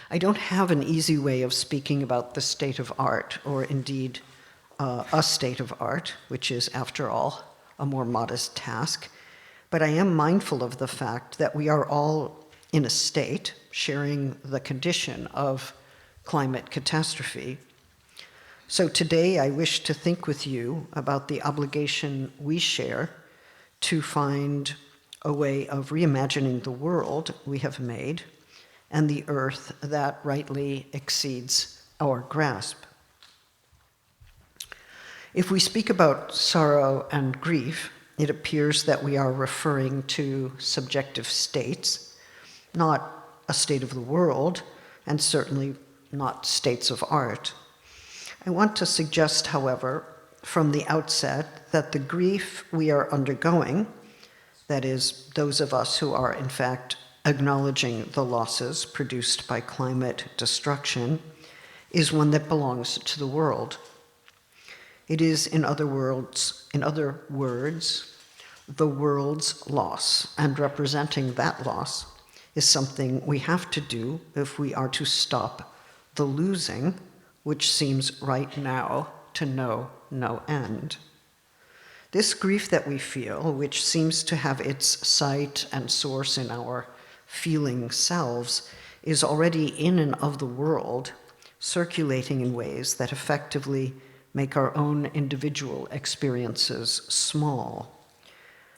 I don't have an easy way of speaking about the state of art, or indeed a state of art, which is, after all, a more modest task. But I am mindful of the fact that we are all in a state sharing the condition of climate catastrophe. So today I wish to think with you about the obligation we share to find a way of reimagining the world we have made and the earth that rightly exceeds our grasp. If we speak about sorrow and grief, it appears that we are referring to subjective states, not a state of the world, and certainly not states of art. I want to suggest, however, from the outset, that the grief we are undergoing, that is, those of us who are in fact acknowledging the losses produced by climate destruction, is one that belongs to the world. It is, in other words, the world's loss, and representing that loss is something we have to do if we are to stop the losing, which seems right now to know no end. This grief that we feel, which seems to have its site and source in our feeling selves, is already in and of the world, circulating in ways that effectively make our own individual experiences small.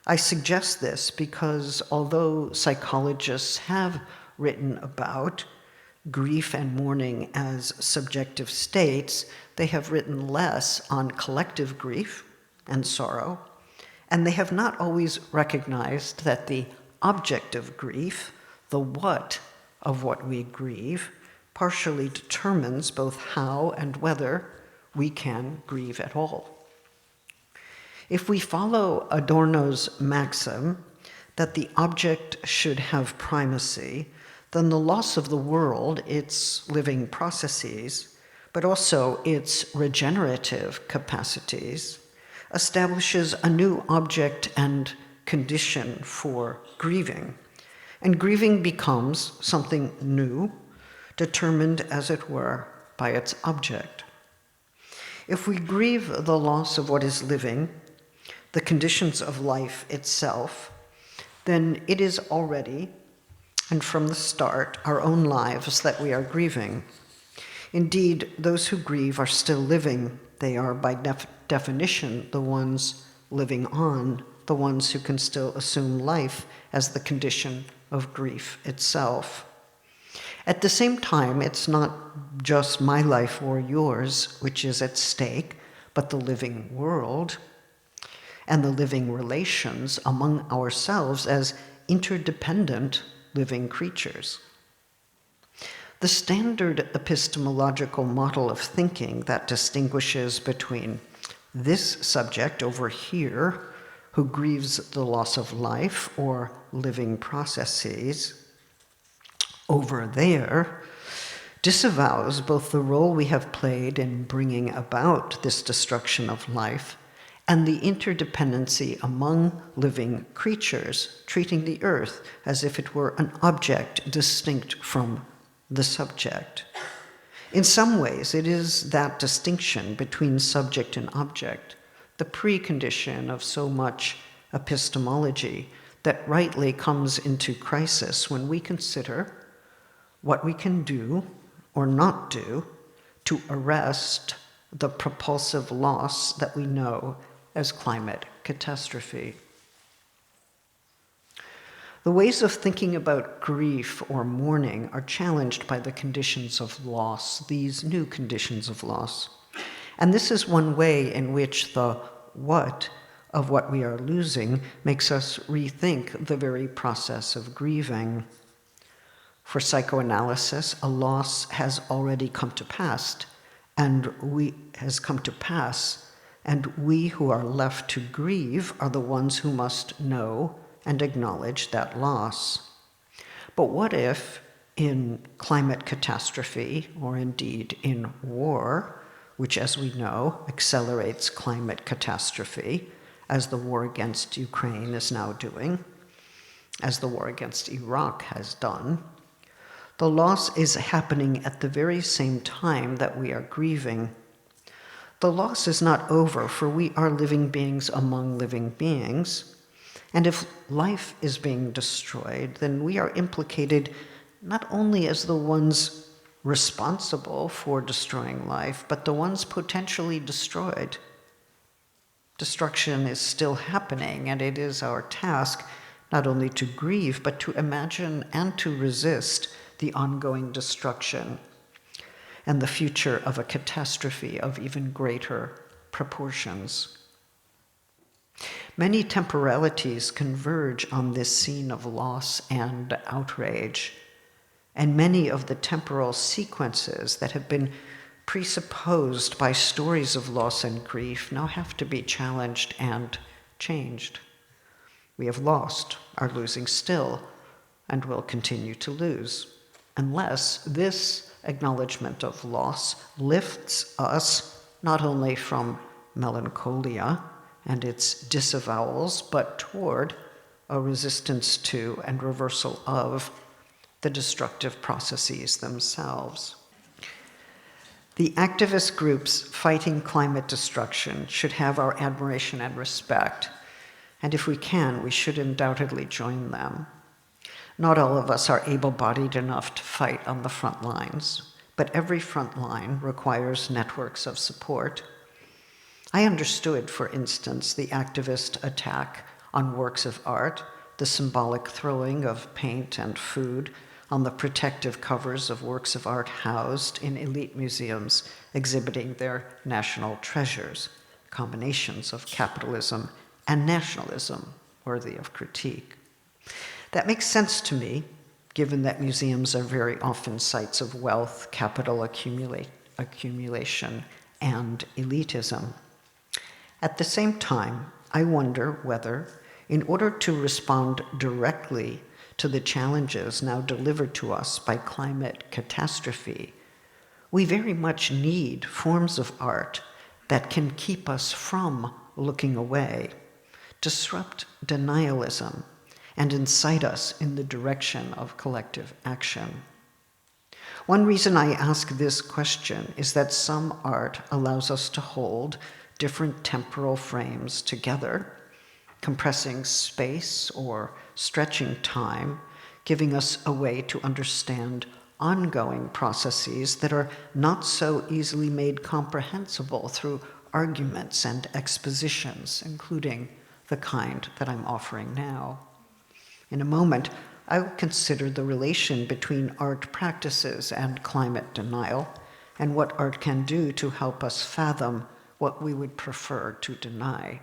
I suggest this because although psychologists have written about grief and mourning as subjective states, they have written less on collective grief and sorrow, and they have not always recognized that the object of grief, the what of what we grieve, partially determines both how and whether we can grieve at all. If we follow Adorno's maxim that the object should have primacy, then the loss of the world, its living processes, but also its regenerative capacities, establishes a new object and condition for grieving. And grieving becomes something new, determined, as it were, by its object. If we grieve the loss of what is living, the conditions of life itself, then it is already, and from the start, our own lives that we are grieving. Indeed, those who grieve are still living. They are, by definition, the ones living on, the ones who can still assume life as the condition of grief itself. At the same time, it's not just my life or yours which is at stake, but the living world and the living relations among ourselves as interdependent living creatures. The standard epistemological model of thinking that distinguishes between this subject over here, who grieves the loss of life or living processes, over there, disavows both the role we have played in bringing about this destruction of life and the interdependency among living creatures, treating the earth as if it were an object distinct from the subject. In some ways, it is that distinction between subject and object, the precondition of so much epistemology, that rightly comes into crisis when we consider what we can do or not do to arrest the propulsive loss that we know as climate catastrophe. The ways of thinking about grief or mourning are challenged by the conditions of loss, these new conditions of loss. And this is one way in which the what of what we are losing makes us rethink the very process of grieving. For psychoanalysis, a loss has already come to pass, and we who are left to grieve are the ones who must know and acknowledge that loss. But what if, in climate catastrophe, or indeed in war, which, as we know, accelerates climate catastrophe, as the war against Ukraine is now doing, as the war against Iraq has done, the loss is happening at the very same time that we are grieving. The loss is not over, for we are living beings among living beings. And if life is being destroyed, then we are implicated not only as the ones responsible for destroying life, but the ones potentially destroyed. Destruction is still happening, and it is our task not only to grieve, but to imagine and to resist the ongoing destruction and the future of a catastrophe of even greater proportions. Many temporalities converge on this scene of loss and outrage, and many of the temporal sequences that have been presupposed by stories of loss and grief now have to be challenged and changed. We have lost, are losing still, and will continue to lose, unless this acknowledgement of loss lifts us not only from melancholia and its disavowals, but toward a resistance to and reversal of the destructive processes themselves. The activist groups fighting climate destruction should have our admiration and respect, and if we can, we should undoubtedly join them. Not all of us are able-bodied enough to fight on the front lines, but every front line requires networks of support. I understood, for instance, the activist attack on works of art, the symbolic throwing of paint and food on the protective covers of works of art housed in elite museums exhibiting their national treasures, combinations of capitalism and nationalism worthy of critique. That makes sense to me, given that museums are very often sites of wealth, capital accumulation, and elitism. At the same time, I wonder whether, in order to respond directly to the challenges now delivered to us by climate catastrophe, we very much need forms of art that can keep us from looking away, disrupt denialism, and incite us in the direction of collective action. One reason I ask this question is that some art allows us to hold different temporal frames together, compressing space or stretching time, giving us a way to understand ongoing processes that are not so easily made comprehensible through arguments and expositions, including the kind that I'm offering now. In a moment, I will consider the relation between art practices and climate denial, and what art can do to help us fathom what we would prefer to deny.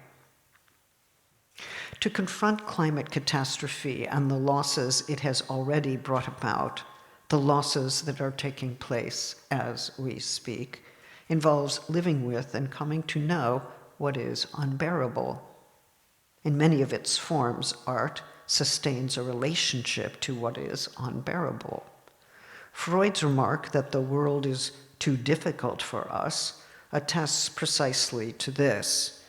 To confront climate catastrophe and the losses it has already brought about, the losses that are taking place as we speak, involves living with and coming to know what is unbearable. In many of its forms, art sustains a relationship to what is unbearable. Freud's remark that the world is too difficult for us attests precisely to this.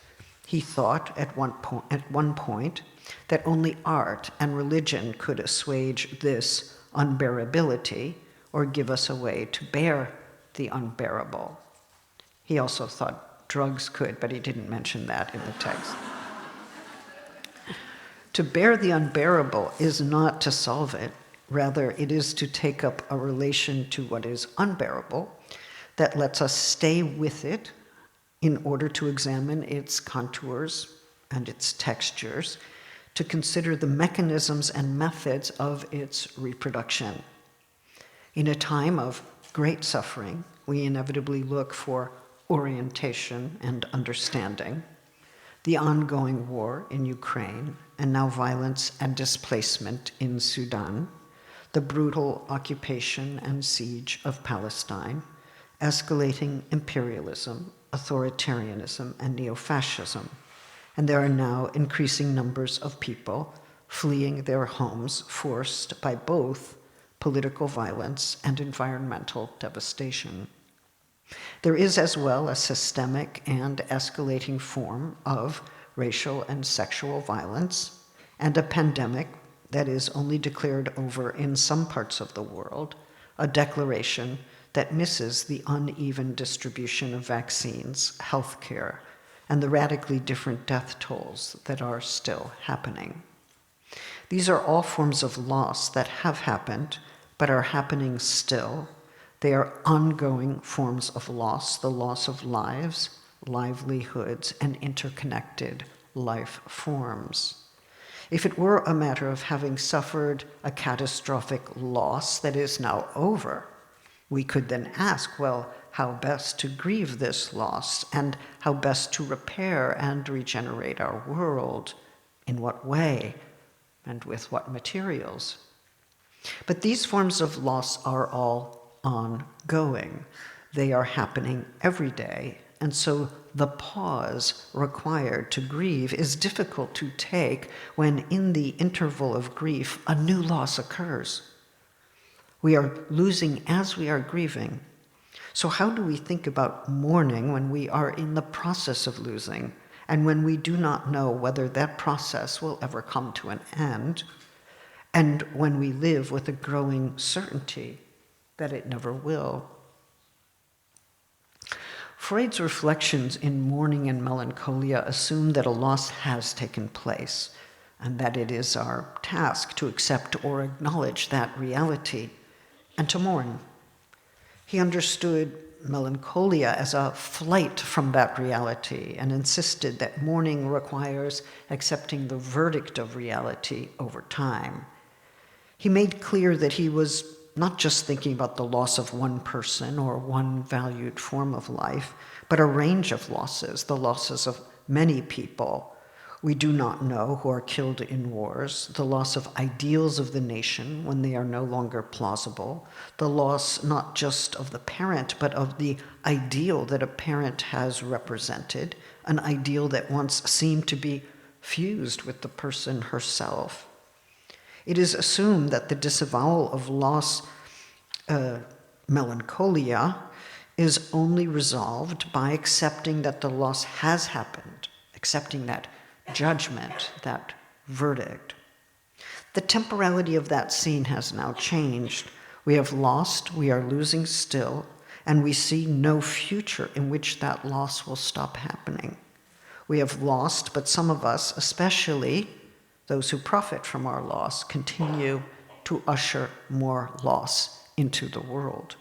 He thought at one point that only art and religion could assuage this unbearability or give us a way to bear the unbearable. He also thought drugs could, but he didn't mention that in the text. To bear the unbearable is not to solve it. Rather, it is to take up a relation to what is unbearable that lets us stay with it in order to examine its contours and its textures, to consider the mechanisms and methods of its reproduction. In a time of great suffering, we inevitably look for orientation and understanding. The ongoing war in Ukraine, and now violence and displacement in Sudan, the brutal occupation and siege of Palestine, escalating imperialism, authoritarianism, and neo-fascism. And there are now increasing numbers of people fleeing their homes, forced by both political violence, and environmental devastation. There is as well a systemic and escalating form of racial and sexual violence, and a pandemic that is only declared over in some parts of the world, a declaration that misses the uneven distribution of vaccines, healthcare, and the radically different death tolls that are still happening. These are all forms of loss that have happened, but are happening still. They are ongoing forms of loss, the loss of lives, livelihoods, and interconnected life forms. If it were a matter of having suffered a catastrophic loss that is now over, we could then ask, well, how best to grieve this loss, and how best to repair and regenerate our world, in what way, and with what materials. But these forms of loss are all ongoing. They are happening every day, and so the pause required to grieve is difficult to take when in the interval of grief a new loss occurs. We are losing as we are grieving. So how do we think about mourning when we are in the process of losing, and when we do not know whether that process will ever come to an end, and when we live with a growing certainty that it never will? Freud's reflections in mourning and melancholia assume that a loss has taken place, and that it is our task to accept or acknowledge that reality and to mourn. He understood melancholia as a flight from that reality and insisted that mourning requires accepting the verdict of reality over time. He made clear that he was not just thinking about the loss of one person or one valued form of life, but a range of losses, the losses of many people we do not know who are killed in wars, the loss of ideals of the nation when they are no longer plausible, the loss not just of the parent, but of the ideal that a parent has represented, an ideal that once seemed to be fused with the person herself. It is assumed that the disavowal of loss, melancholia, is only resolved by accepting that the loss has happened, accepting that judgment, that verdict. The temporality of that scene has now changed. We have lost, we are losing still, and we see no future in which that loss will stop happening. We have lost, but some of us, especially those who profit from our loss, continue to usher more loss into the world.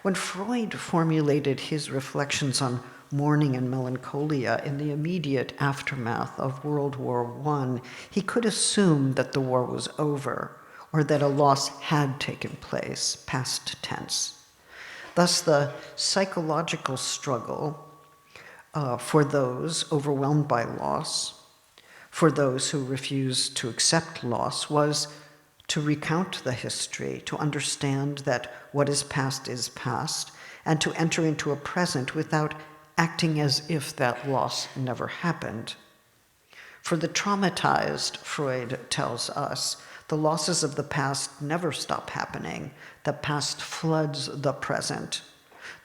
When Freud formulated his reflections on mourning and melancholia in the immediate aftermath of World War I, he could assume that the war was over, or that a loss had taken place, past tense. Thus, the psychological struggle for those overwhelmed by loss, for those who refused to accept loss, was to recount the history, to understand that what is past, and to enter into a present without acting as if that loss never happened. For the traumatized, Freud tells us, the losses of the past never stop happening. The past floods the present.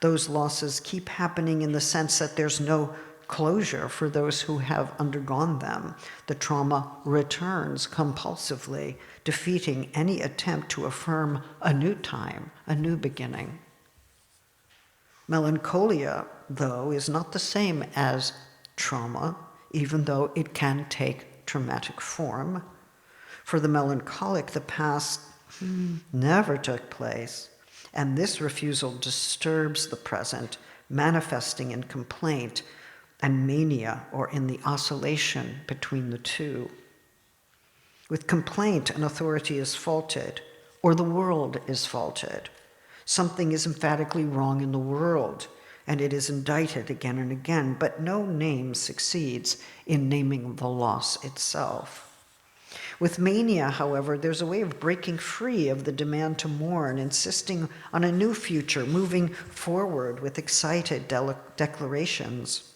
Those losses keep happening in the sense that there's no closure for those who have undergone them. The trauma returns compulsively, defeating any attempt to affirm a new time, a new beginning. Melancholia, though, is not the same as trauma, even though it can take traumatic form. For the melancholic, the past never took place, and this refusal disturbs the present, manifesting in complaint and mania, or in the oscillation between the two. With complaint, an authority is faulted, or the world is faulted. Something is emphatically wrong in the world, and it is indicted again and again, but no name succeeds in naming the loss itself. With mania, however, there's a way of breaking free of the demand to mourn, insisting on a new future, moving forward with excited declarations.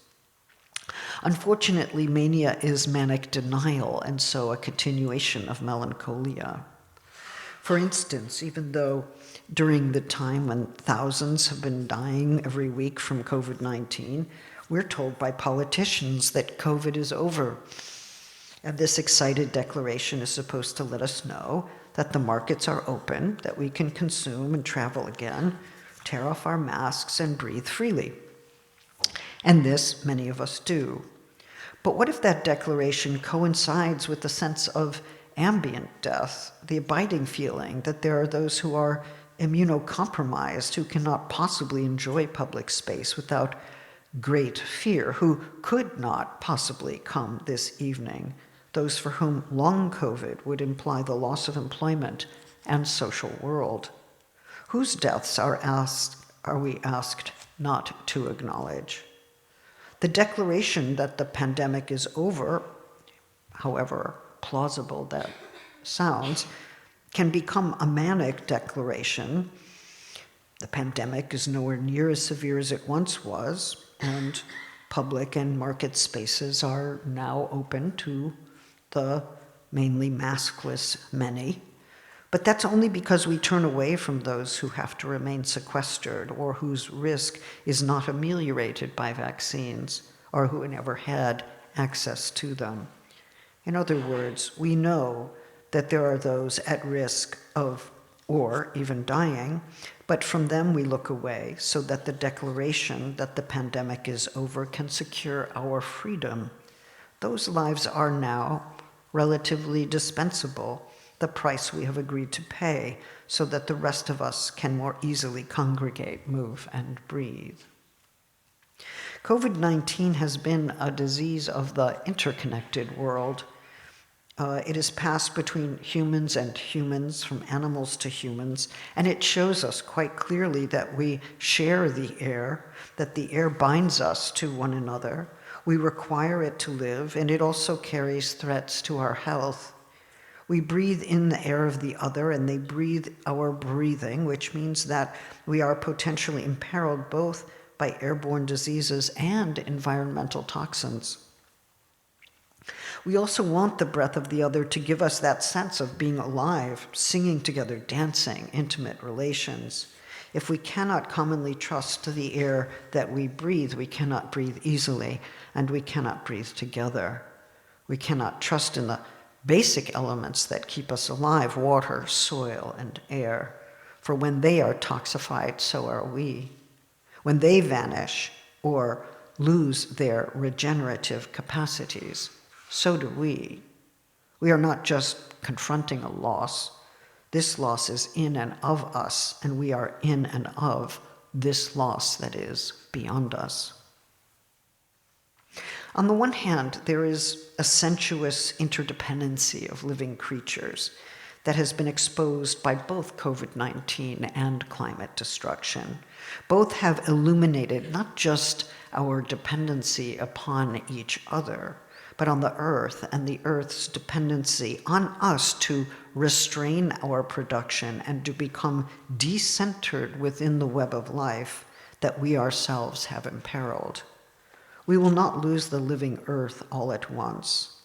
Unfortunately, mania is manic denial, and so a continuation of melancholia. For instance, even though during the time when thousands have been dying every week from COVID-19, we're told by politicians that COVID is over. And this excited declaration is supposed to let us know that the markets are open, that we can consume and travel again, tear off our masks and breathe freely. And this many of us do. But what if that declaration coincides with the sense of ambient death, the abiding feeling that there are those who are immunocompromised, who cannot possibly enjoy public space without great fear, who could not possibly come this evening, those for whom long COVID would imply the loss of employment and social world? Whose deaths are we asked not to acknowledge? The declaration that the pandemic is over, however plausible that sounds, can become a manic declaration. The pandemic is nowhere near as severe as it once was, and public and market spaces are now open to the mainly maskless many. But that's only because we turn away from those who have to remain sequestered or whose risk is not ameliorated by vaccines or who never had access to them. In other words, we know that there are those at risk of or even dying, but from them we look away so that the declaration that the pandemic is over can secure our freedom. Those lives are now relatively dispensable, the price we have agreed to pay so that the rest of us can more easily congregate, move, and breathe. COVID-19 has been a disease of the interconnected world. It is passed between humans and humans, from animals to humans, and it shows us quite clearly that we share the air, that the air binds us to one another. We require it to live, and it also carries threats to our health. We breathe in the air of the other, and they breathe our breathing, which means that we are potentially imperiled both by airborne diseases and environmental toxins. We also want the breath of the other to give us that sense of being alive, singing together, dancing, intimate relations. If we cannot commonly trust the air that we breathe, we cannot breathe easily, and we cannot breathe together. We cannot trust in the basic elements that keep us alive, water, soil, and air. For when they are toxified, so are we. When they vanish or lose their regenerative capacities, so do we. We are not just confronting a loss. This loss is in and of us, and we are in and of this loss that is beyond us. On the one hand, there is a sensuous interdependency of living creatures that has been exposed by both COVID-19 and climate destruction. Both have illuminated not just our dependency upon each other, but on the earth and the earth's dependency on us to restrain our production and to become decentered within the web of life that we ourselves have imperiled. We will not lose the living earth all at once.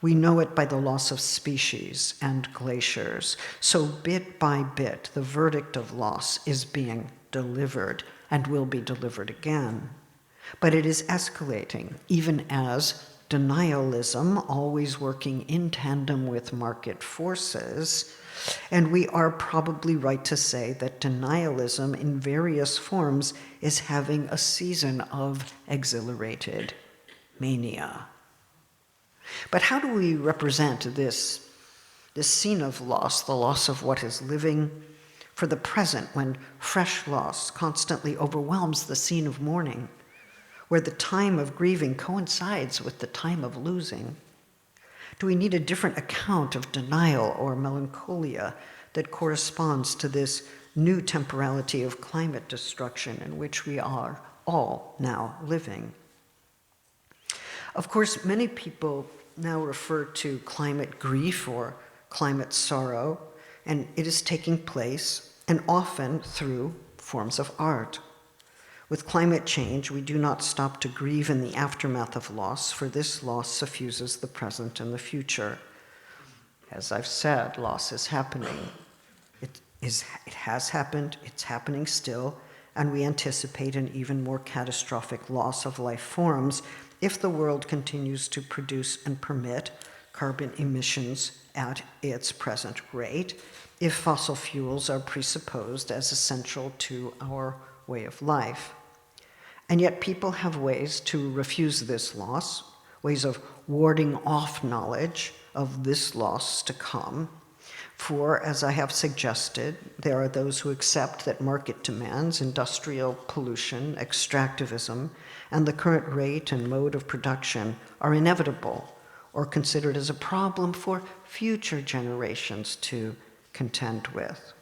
We know it by the loss of species and glaciers. So bit by bit, the verdict of loss is being delivered and will be delivered again. But it is escalating, even as denialism, always working in tandem with market forces, and we are probably right to say that denialism in various forms is having a season of exhilarated mania. But how do we represent this scene of loss, the loss of what is living, for the present when fresh loss constantly overwhelms the scene of mourning, where the time of grieving coincides with the time of losing? Do we need a different account of denial or melancholia that corresponds to this new temporality of climate destruction in which we are all now living? Of course, many people now refer to climate grief or climate sorrow, and it is taking place, and often through forms of art. With climate change, we do not stop to grieve in the aftermath of loss, for this loss suffuses the present and the future. As I've said, loss is happening It has happened, it's happening still, and we anticipate an even more catastrophic loss of life forms if the world continues to produce and permit carbon emissions at its present rate, if fossil fuels are presupposed as essential to our way of life. And yet people have ways to refuse this loss, ways of warding off knowledge of this loss to come. For, as I have suggested, there are those who accept that market demands, industrial pollution, extractivism, and the current rate and mode of production are inevitable or considered as a problem for future generations to contend with.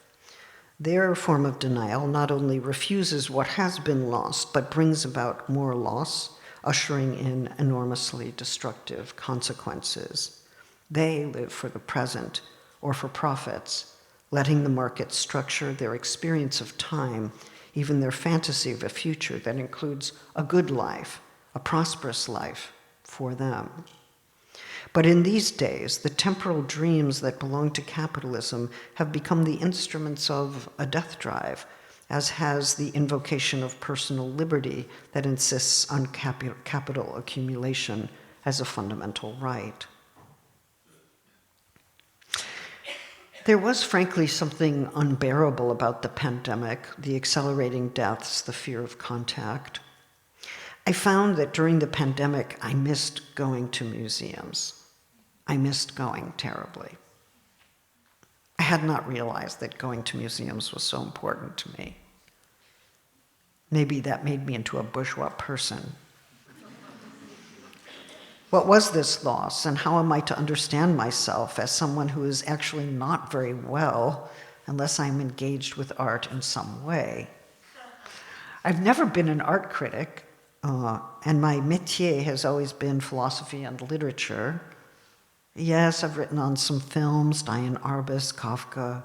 Their form of denial not only refuses what has been lost, but brings about more loss, ushering in enormously destructive consequences. They live for the present or for profits, letting the market structure their experience of time, even their fantasy of a future that includes a good life, a prosperous life for them. But in these days, the temporal dreams that belong to capitalism have become the instruments of a death drive, as has the invocation of personal liberty that insists on capital accumulation as a fundamental right. There was, frankly, something unbearable about the pandemic, the accelerating deaths, the fear of contact. I found that during the pandemic, I missed going to museums. I missed going terribly. I had not realized that going to museums was so important to me. Maybe that made me into a bourgeois person. What was this loss, and how am I to understand myself as someone who is actually not very well unless I'm engaged with art in some way? I've never been an art critic, and my métier has always been philosophy and literature. Yes, I've written on some films, Diane Arbus, Kafka,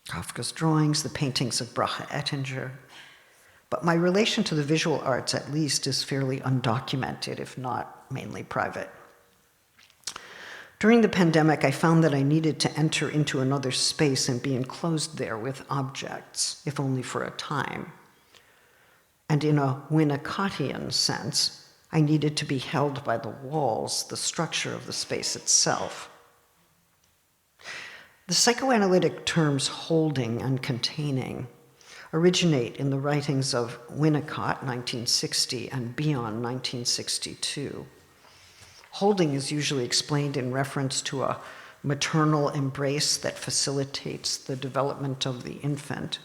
Kafka's drawings, the paintings of Brahe Ettinger. But my relation to the visual arts, at least, is fairly undocumented, if not mainly private. During the pandemic, I found that I needed to enter into another space and be enclosed there with objects, if only for a time. And in a Winnicottian sense, I needed to be held by the walls, the structure of the space itself. The psychoanalytic terms holding and containing originate in the writings of Winnicott, 1960, and Bion, 1962. Holding is usually explained in reference to a maternal embrace that facilitates the development of the infant.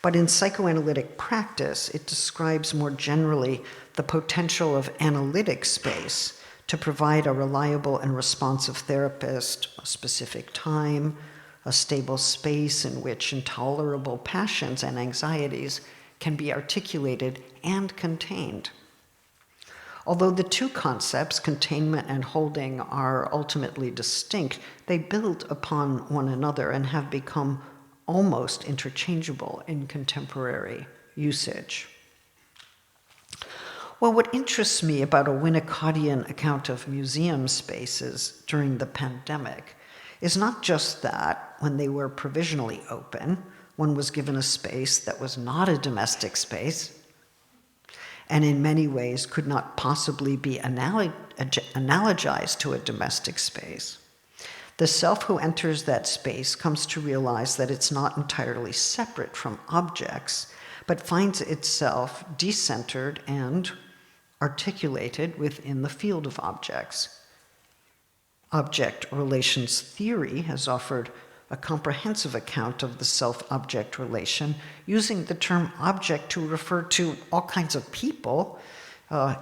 But in psychoanalytic practice, it describes more generally the potential of analytic space to provide a reliable and responsive therapist, a specific time, a stable space in which intolerable passions and anxieties can be articulated and contained. Although the two concepts, containment and holding, are ultimately distinct, they build upon one another and have become almost interchangeable in contemporary usage. Well, what interests me about a Winnicottian account of museum spaces during the pandemic is not just that, when they were provisionally open, one was given a space that was not a domestic space, and in many ways could not possibly be analogized to a domestic space. The self who enters that space comes to realize that it's not entirely separate from objects, but finds itself decentered and articulated within the field of objects. Object relations theory has offered a comprehensive account of the self-object relation, using the term object to refer to all kinds of people,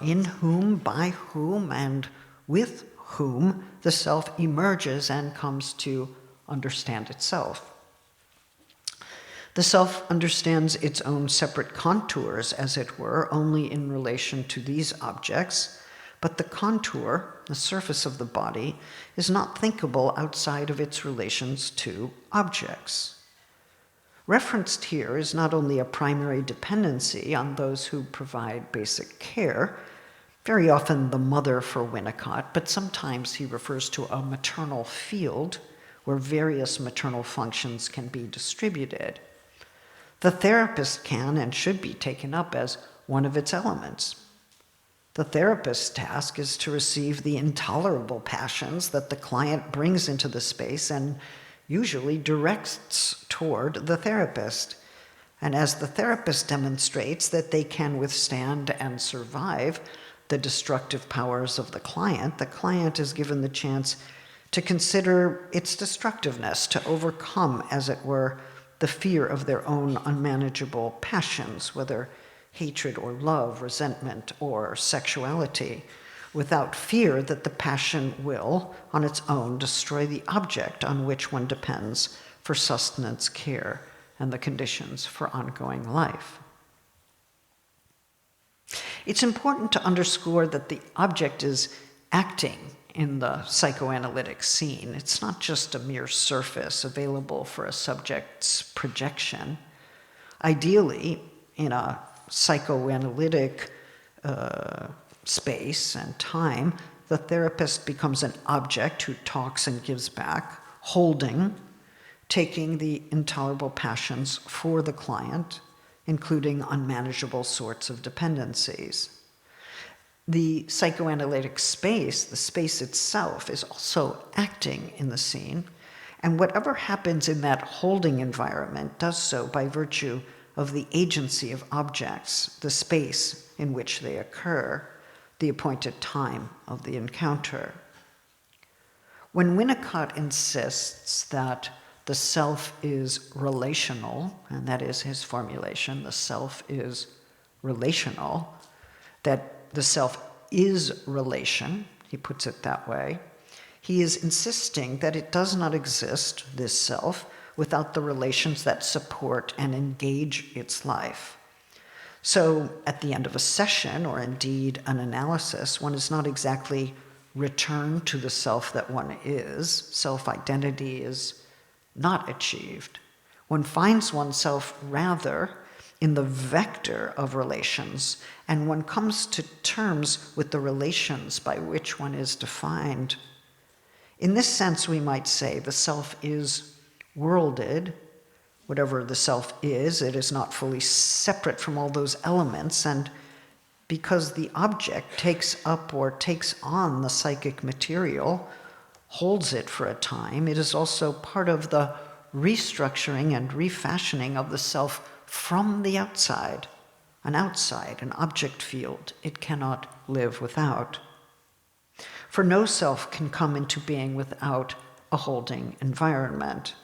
in whom, by whom, and with whom the self emerges and comes to understand itself. The self understands its own separate contours, as it were, only in relation to these objects, but the contour, the surface of the body, is not thinkable outside of its relations to objects. Referenced here is not only a primary dependency on those who provide basic care, very often the mother for Winnicott, but sometimes he refers to a maternal field where various maternal functions can be distributed. The therapist can and should be taken up as one of its elements. The therapist's task is to receive the intolerable passions that the client brings into the space and usually directs toward the therapist. And as the therapist demonstrates that they can withstand and survive the destructive powers of the client is given the chance to consider its destructiveness, to overcome, as it were, the fear of their own unmanageable passions, whether hatred or love, resentment or sexuality, without fear that the passion will, on its own, destroy the object on which one depends for sustenance, care, and the conditions for ongoing life. It's important to underscore that the object is acting in the psychoanalytic scene. It's not just a mere surface available for a subject's projection. Ideally, in a psychoanalytic space and time, the therapist becomes an object who talks and gives back, holding, taking the intolerable passions for the client, including unmanageable sorts of dependencies. The psychoanalytic space, the space itself, is also acting in the scene, and whatever happens in that holding environment does so by virtue of the agency of objects, the space in which they occur, the appointed time of the encounter. When Winnicott insists that the self is relational, and that is his formulation, the self is relational, that the self is relation, he puts it that way, he is insisting that it does not exist, this self, without the relations that support and engage its life. So at the end of a session, or indeed an analysis, one is not exactly returned to the self that one is. Self-identity is not achieved. One finds oneself rather in the vector of relations, and one comes to terms with the relations by which one is defined. In this sense, we might say the self is worlded. Whatever the self is, it is not fully separate from all those elements, and because the object takes up or takes on the psychic material, holds it for a time, it is also part of the restructuring and refashioning of the self from the outside, an object field it cannot live without. For no self can come into being without a holding environment.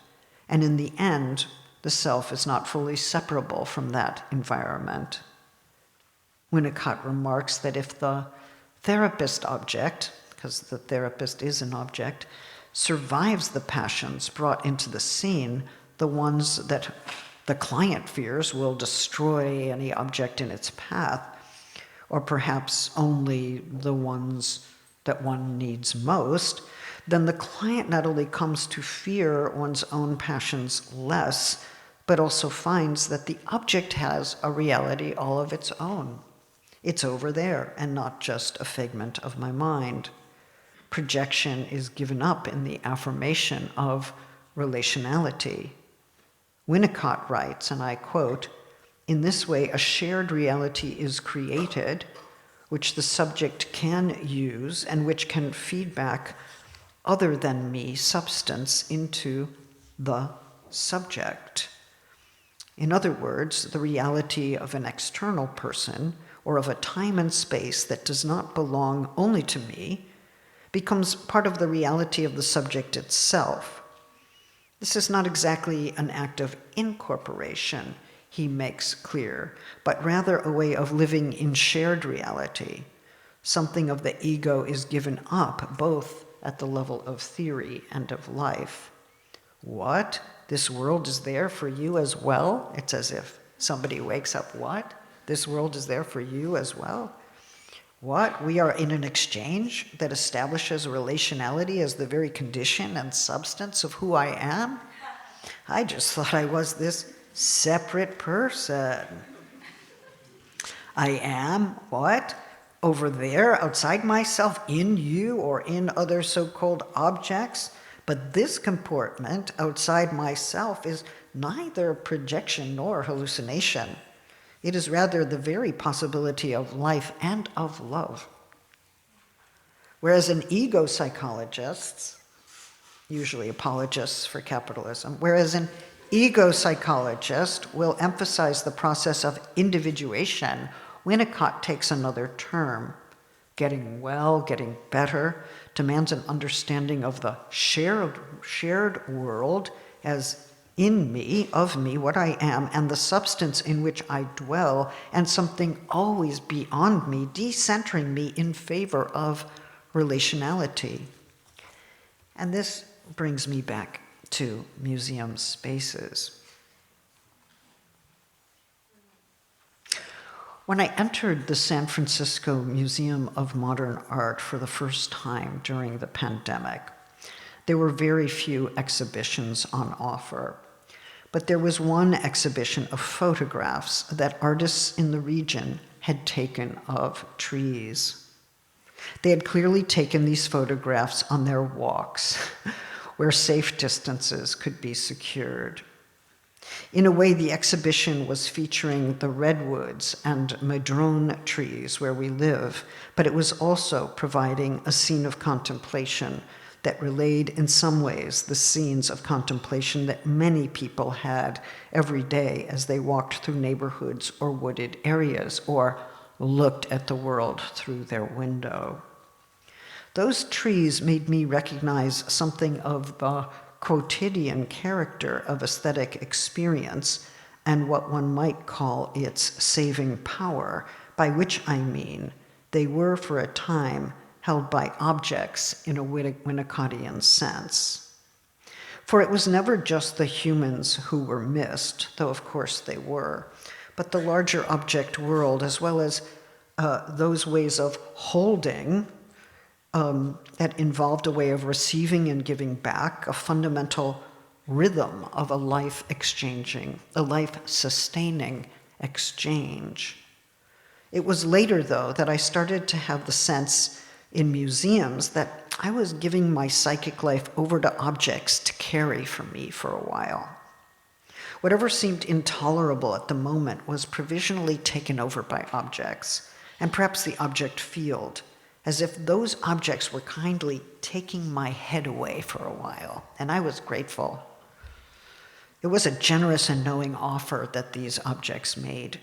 And in the end, the self is not fully separable from that environment. Winnicott remarks that if the therapist object, because the therapist is an object, survives the passions brought into the scene, the ones that the client fears will destroy any object in its path, or perhaps only the ones that one needs most, then the client not only comes to fear one's own passions less, but also finds that the object has a reality all of its own. It's over there and not just a figment of my mind. Projection is given up in the affirmation of relationality. Winnicott writes, and I quote, "In this way, a shared reality is created, which the subject can use and which can feed back other than me substance into the subject." In other words, the reality of an external person or of a time and space that does not belong only to me becomes part of the reality of the subject itself. This is not exactly an act of incorporation, he makes clear, but rather a way of living in shared reality. Something of the ego is given up, both at the level of theory and of life. What? This world is there for you as well? It's as if somebody wakes up, what? This world is there for you as well? What? We are in an exchange that establishes relationality as the very condition and substance of who I am? I just thought I was this separate person. I am, what? Over there, outside myself, in you or in other so-called objects, But this comportment outside myself is neither projection nor hallucination. It is rather the very possibility of life and of love. Whereas an ego psychologist, usually apologists for capitalism, whereas an ego psychologist will emphasize the process of individuation, Winnicott takes another term. Getting well, getting better, demands an understanding of the shared world as in me, of me, what I am, and the substance in which I dwell, and something always beyond me, decentering me in favor of relationality. And this brings me back to museum spaces. When I entered the San Francisco Museum of Modern Art for the first time during the pandemic, there were very few exhibitions on offer. But there was one exhibition of photographs that artists in the region had taken of trees. They had clearly taken these photographs on their walks, where safe distances could be secured. In a way, the exhibition was featuring the redwoods and madrone trees where we live, but it was also providing a scene of contemplation that relayed in some ways the scenes of contemplation that many people had every day as they walked through neighborhoods or wooded areas or looked at the world through their window. Those trees made me recognize something of the quotidian character of aesthetic experience and what one might call its saving power, by which I mean they were for a time held by objects in a Winnicottian sense. For it was never just the humans who were missed, though of course they were, but the larger object world, as well as those ways of holding that involved a way of receiving and giving back, a fundamental rhythm of a life-exchanging, a life-sustaining exchange. It was later, though, that I started to have the sense in museums that I was giving my psychic life over to objects to carry for me for a while. Whatever seemed intolerable at the moment was provisionally taken over by objects, and perhaps the object field, as if those objects were kindly taking my head away for a while, and I was grateful. It was a generous and knowing offer that these objects made.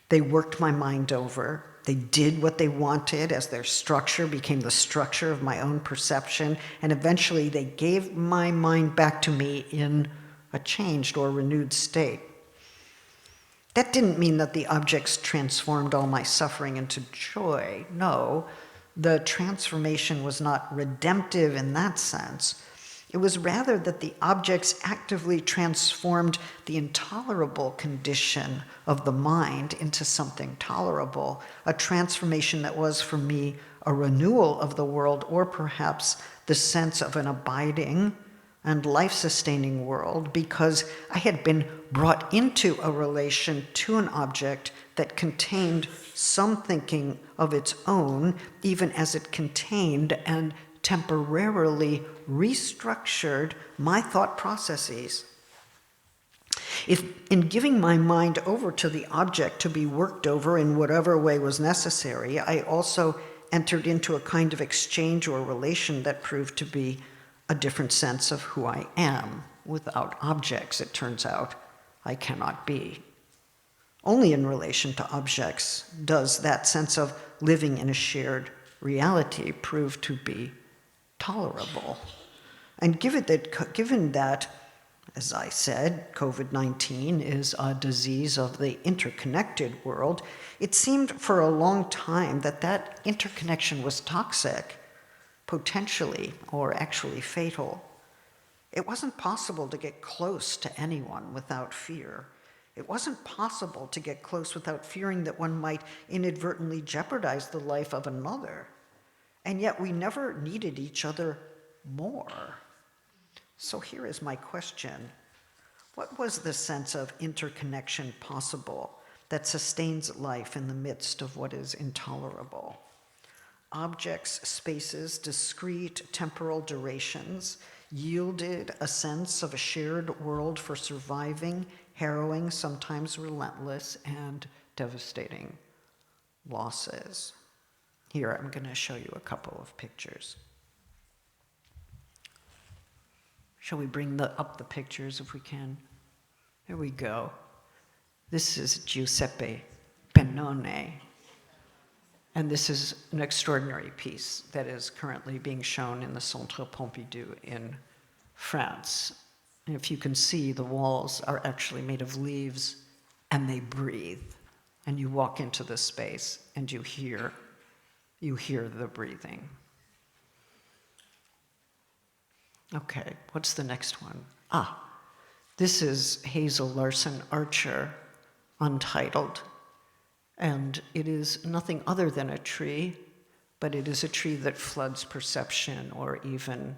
They worked my mind over. They did what they wanted as their structure became the structure of my own perception, and eventually they gave my mind back to me in a changed or renewed state. That didn't mean that the objects transformed all my suffering into joy. No, the transformation was not redemptive in that sense. It was rather that the objects actively transformed the intolerable condition of the mind into something tolerable, a transformation that was for me a renewal of the world, or perhaps the sense of an abiding and life-sustaining world, because I had been brought into a relation to an object that contained some thinking of its own, even as it contained and temporarily restructured my thought processes. If in giving my mind over to the object to be worked over in whatever way was necessary, I also entered into a kind of exchange or relation that proved to be a different sense of who I am. Without objects, it turns out, I cannot be. Only in relation to objects does that sense of living in a shared reality prove to be tolerable. And given that, as I said, COVID-19 is a disease of the interconnected world, it seemed for a long time that that interconnection was toxic, potentially or actually fatal. It wasn't possible to get close to anyone without fear. It wasn't possible to get close without fearing that one might inadvertently jeopardize the life of another. And yet we never needed each other more. So here is my question. What was the sense of interconnection possible that sustains life in the midst of what is intolerable? objects, spaces, discrete temporal durations yielded a sense of a shared world for surviving, harrowing, sometimes relentless, and devastating losses. Here, I'm going to show you a couple of pictures. Shall we bring up the pictures if we can? Here we go. This is Giuseppe Pennone. And this is an extraordinary piece that is currently being shown in the Centre Pompidou in France. And if you can see, the walls are actually made of leaves and they breathe. And you walk into this space and you hear the breathing. Okay, what's the next one? This is Hazel Larson Archer, Untitled. And it is nothing other than a tree, but it is a tree that floods perception or even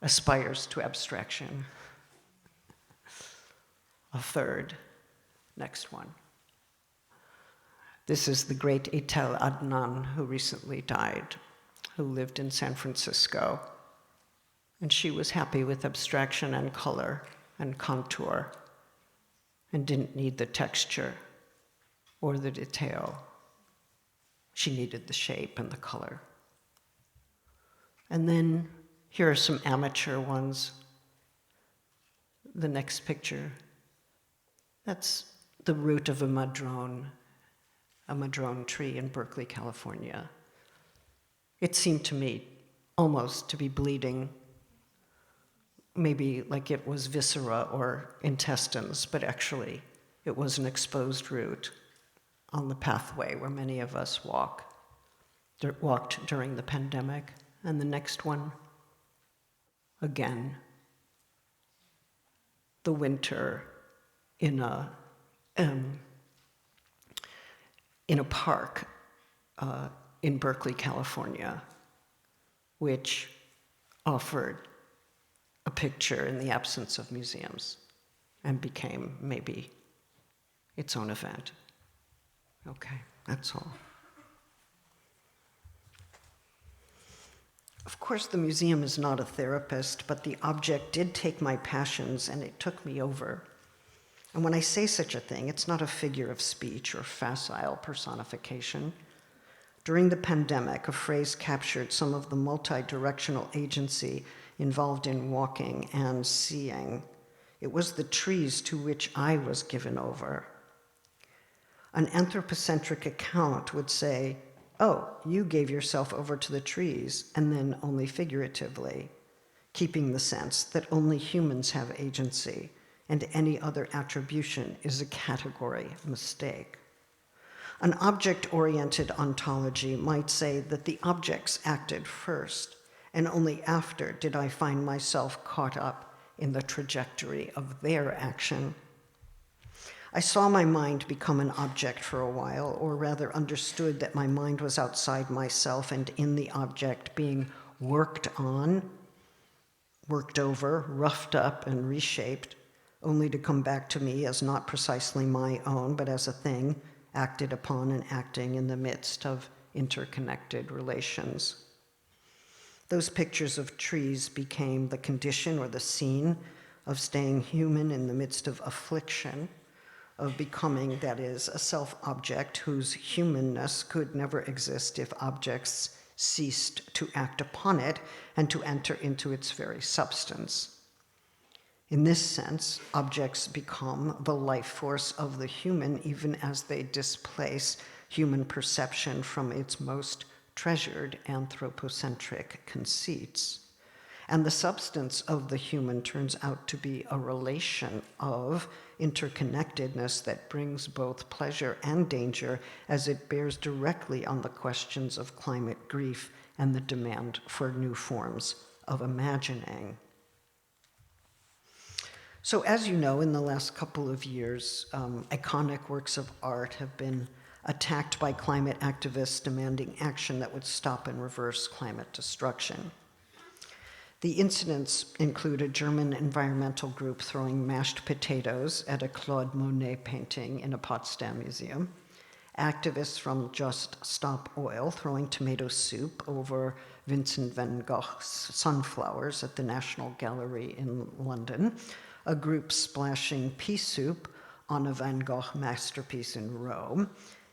aspires to abstraction. A third. Next one. This is the great Etel Adnan, who recently died, who lived in San Francisco. And she was happy with abstraction and color and contour and didn't need the texture or the detail. She needed the shape and the color. And then here are some amateur ones. The next picture, that's the root of a madrone tree in Berkeley, California. It seemed to me almost to be bleeding, maybe like it was viscera or intestines, but actually it was an exposed root on the pathway where many of us walked during the pandemic. And the next one, again, the winter in a park in Berkeley, California, which offered a picture in the absence of museums and became maybe its own event. Okay, that's all. Of course, the museum is not a therapist, but the object did take my passions and it took me over. And when I say such a thing, it's not a figure of speech or facile personification. During the pandemic, a phrase captured some of the multi-directional agency involved in walking and seeing. It was the trees to which I was given over. An anthropocentric account would say, oh, you gave yourself over to the trees, and then only figuratively, keeping the sense that only humans have agency, and any other attribution is a category mistake. An object-oriented ontology might say that the objects acted first, and only after did I find myself caught up in the trajectory of their action. I saw my mind become an object for a while, or rather understood that my mind was outside myself and in the object being worked on, worked over, roughed up, and reshaped, only to come back to me as not precisely my own, but as a thing acted upon and acting in the midst of interconnected relations. Those pictures of trees became the condition or the scene of staying human in the midst of affliction, of becoming, that is, a self-object whose humanness could never exist if objects ceased to act upon it and to enter into its very substance. In this sense, objects become the life force of the human even as they displace human perception from its most treasured anthropocentric conceits. And the substance of the human turns out to be a relation of interconnectedness that brings both pleasure and danger as it bears directly on the questions of climate grief and the demand for new forms of imagining. So as you know, in the last couple of years, iconic works of art have been attacked by climate activists demanding action that would stop and reverse climate destruction. The incidents include a German environmental group throwing mashed potatoes at a Claude Monet painting in a Potsdam museum, activists from Just Stop Oil throwing tomato soup over Vincent van Gogh's sunflowers at the National Gallery in London, a group splashing pea soup on a Van Gogh masterpiece in Rome,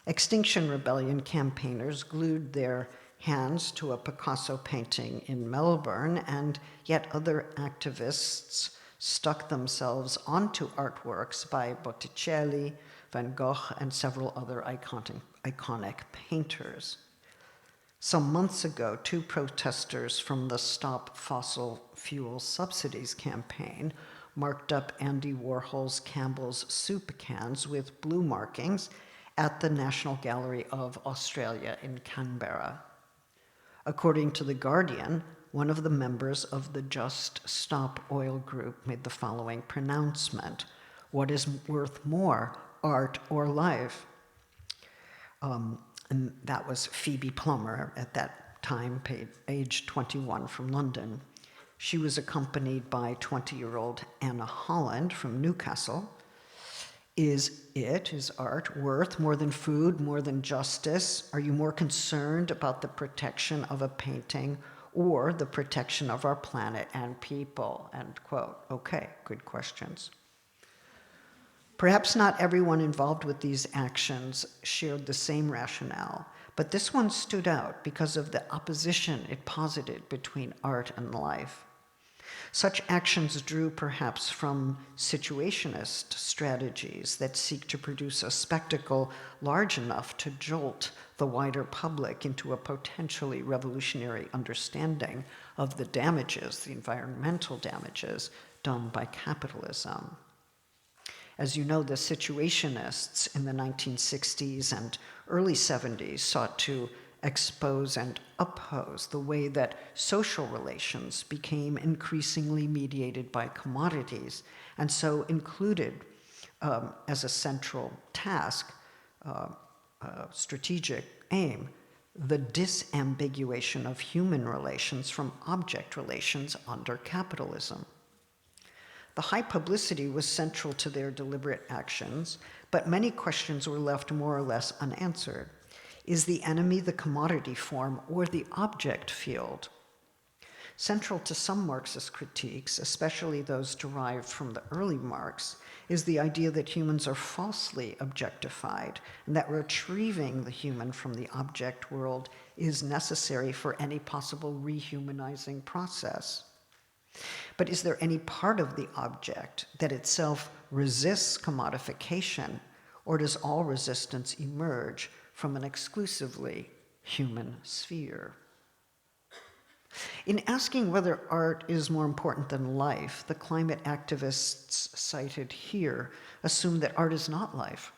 Extinction Rebellion campaigners glued their hands to a Picasso painting in Melbourne, and yet other activists stuck themselves onto artworks by Botticelli, Van Gogh, and several other iconic painters. Some months ago, 2 protesters from the Stop Fossil Fuel Subsidies campaign marked up Andy Warhol's Campbell's soup cans with blue markings at the National Gallery of Australia in Canberra. According to The Guardian, one of the members of the Just Stop Oil group made the following pronouncement: "What is worth more, art or life?" And that was Phoebe Plummer, at that time age 21, from London. She was accompanied by 20-year-old Anna Holland from Newcastle. Is art worth more than food, more than justice? Are you more concerned about the protection of a painting or the protection of our planet and people? End quote. Okay, good questions. Perhaps not everyone involved with these actions shared the same rationale, but this one stood out because of the opposition it posited between art and life. Such actions drew perhaps from situationist strategies that seek to produce a spectacle large enough to jolt the wider public into a potentially revolutionary understanding of the damages, the environmental damages, done by capitalism. As you know, the situationists in the 1960s and early 70s sought to expose and oppose the way that social relations became increasingly mediated by commodities, and so included as a central task, strategic aim, the disambiguation of human relations from object relations under capitalism. The high publicity was central to their deliberate actions, but many questions were left more or less unanswered. Is the enemy the commodity form or the object field? Central to some Marxist critiques, especially those derived from the early Marx, is the idea that humans are falsely objectified and that retrieving the human from the object world is necessary for any possible rehumanizing process. But is there any part of the object that itself resists commodification, or does all resistance emerge from an exclusively human sphere? In asking whether art is more important than life, the climate activists cited here assume that art is not life,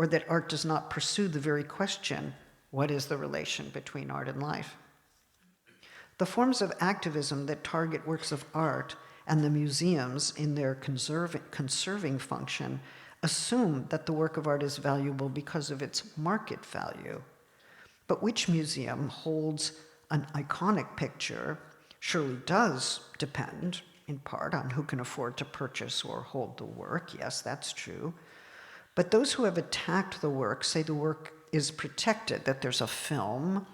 or that art does not pursue the very question, what is the relation between art and life? The forms of activism that target works of art and the museums in their conserving function assume that the work of art is valuable because of its market value. But which museum holds an iconic picture surely does depend, in part, on who can afford to purchase or hold the work. Yes, that's true. But those who have attacked the work say the work is protected, that there's a film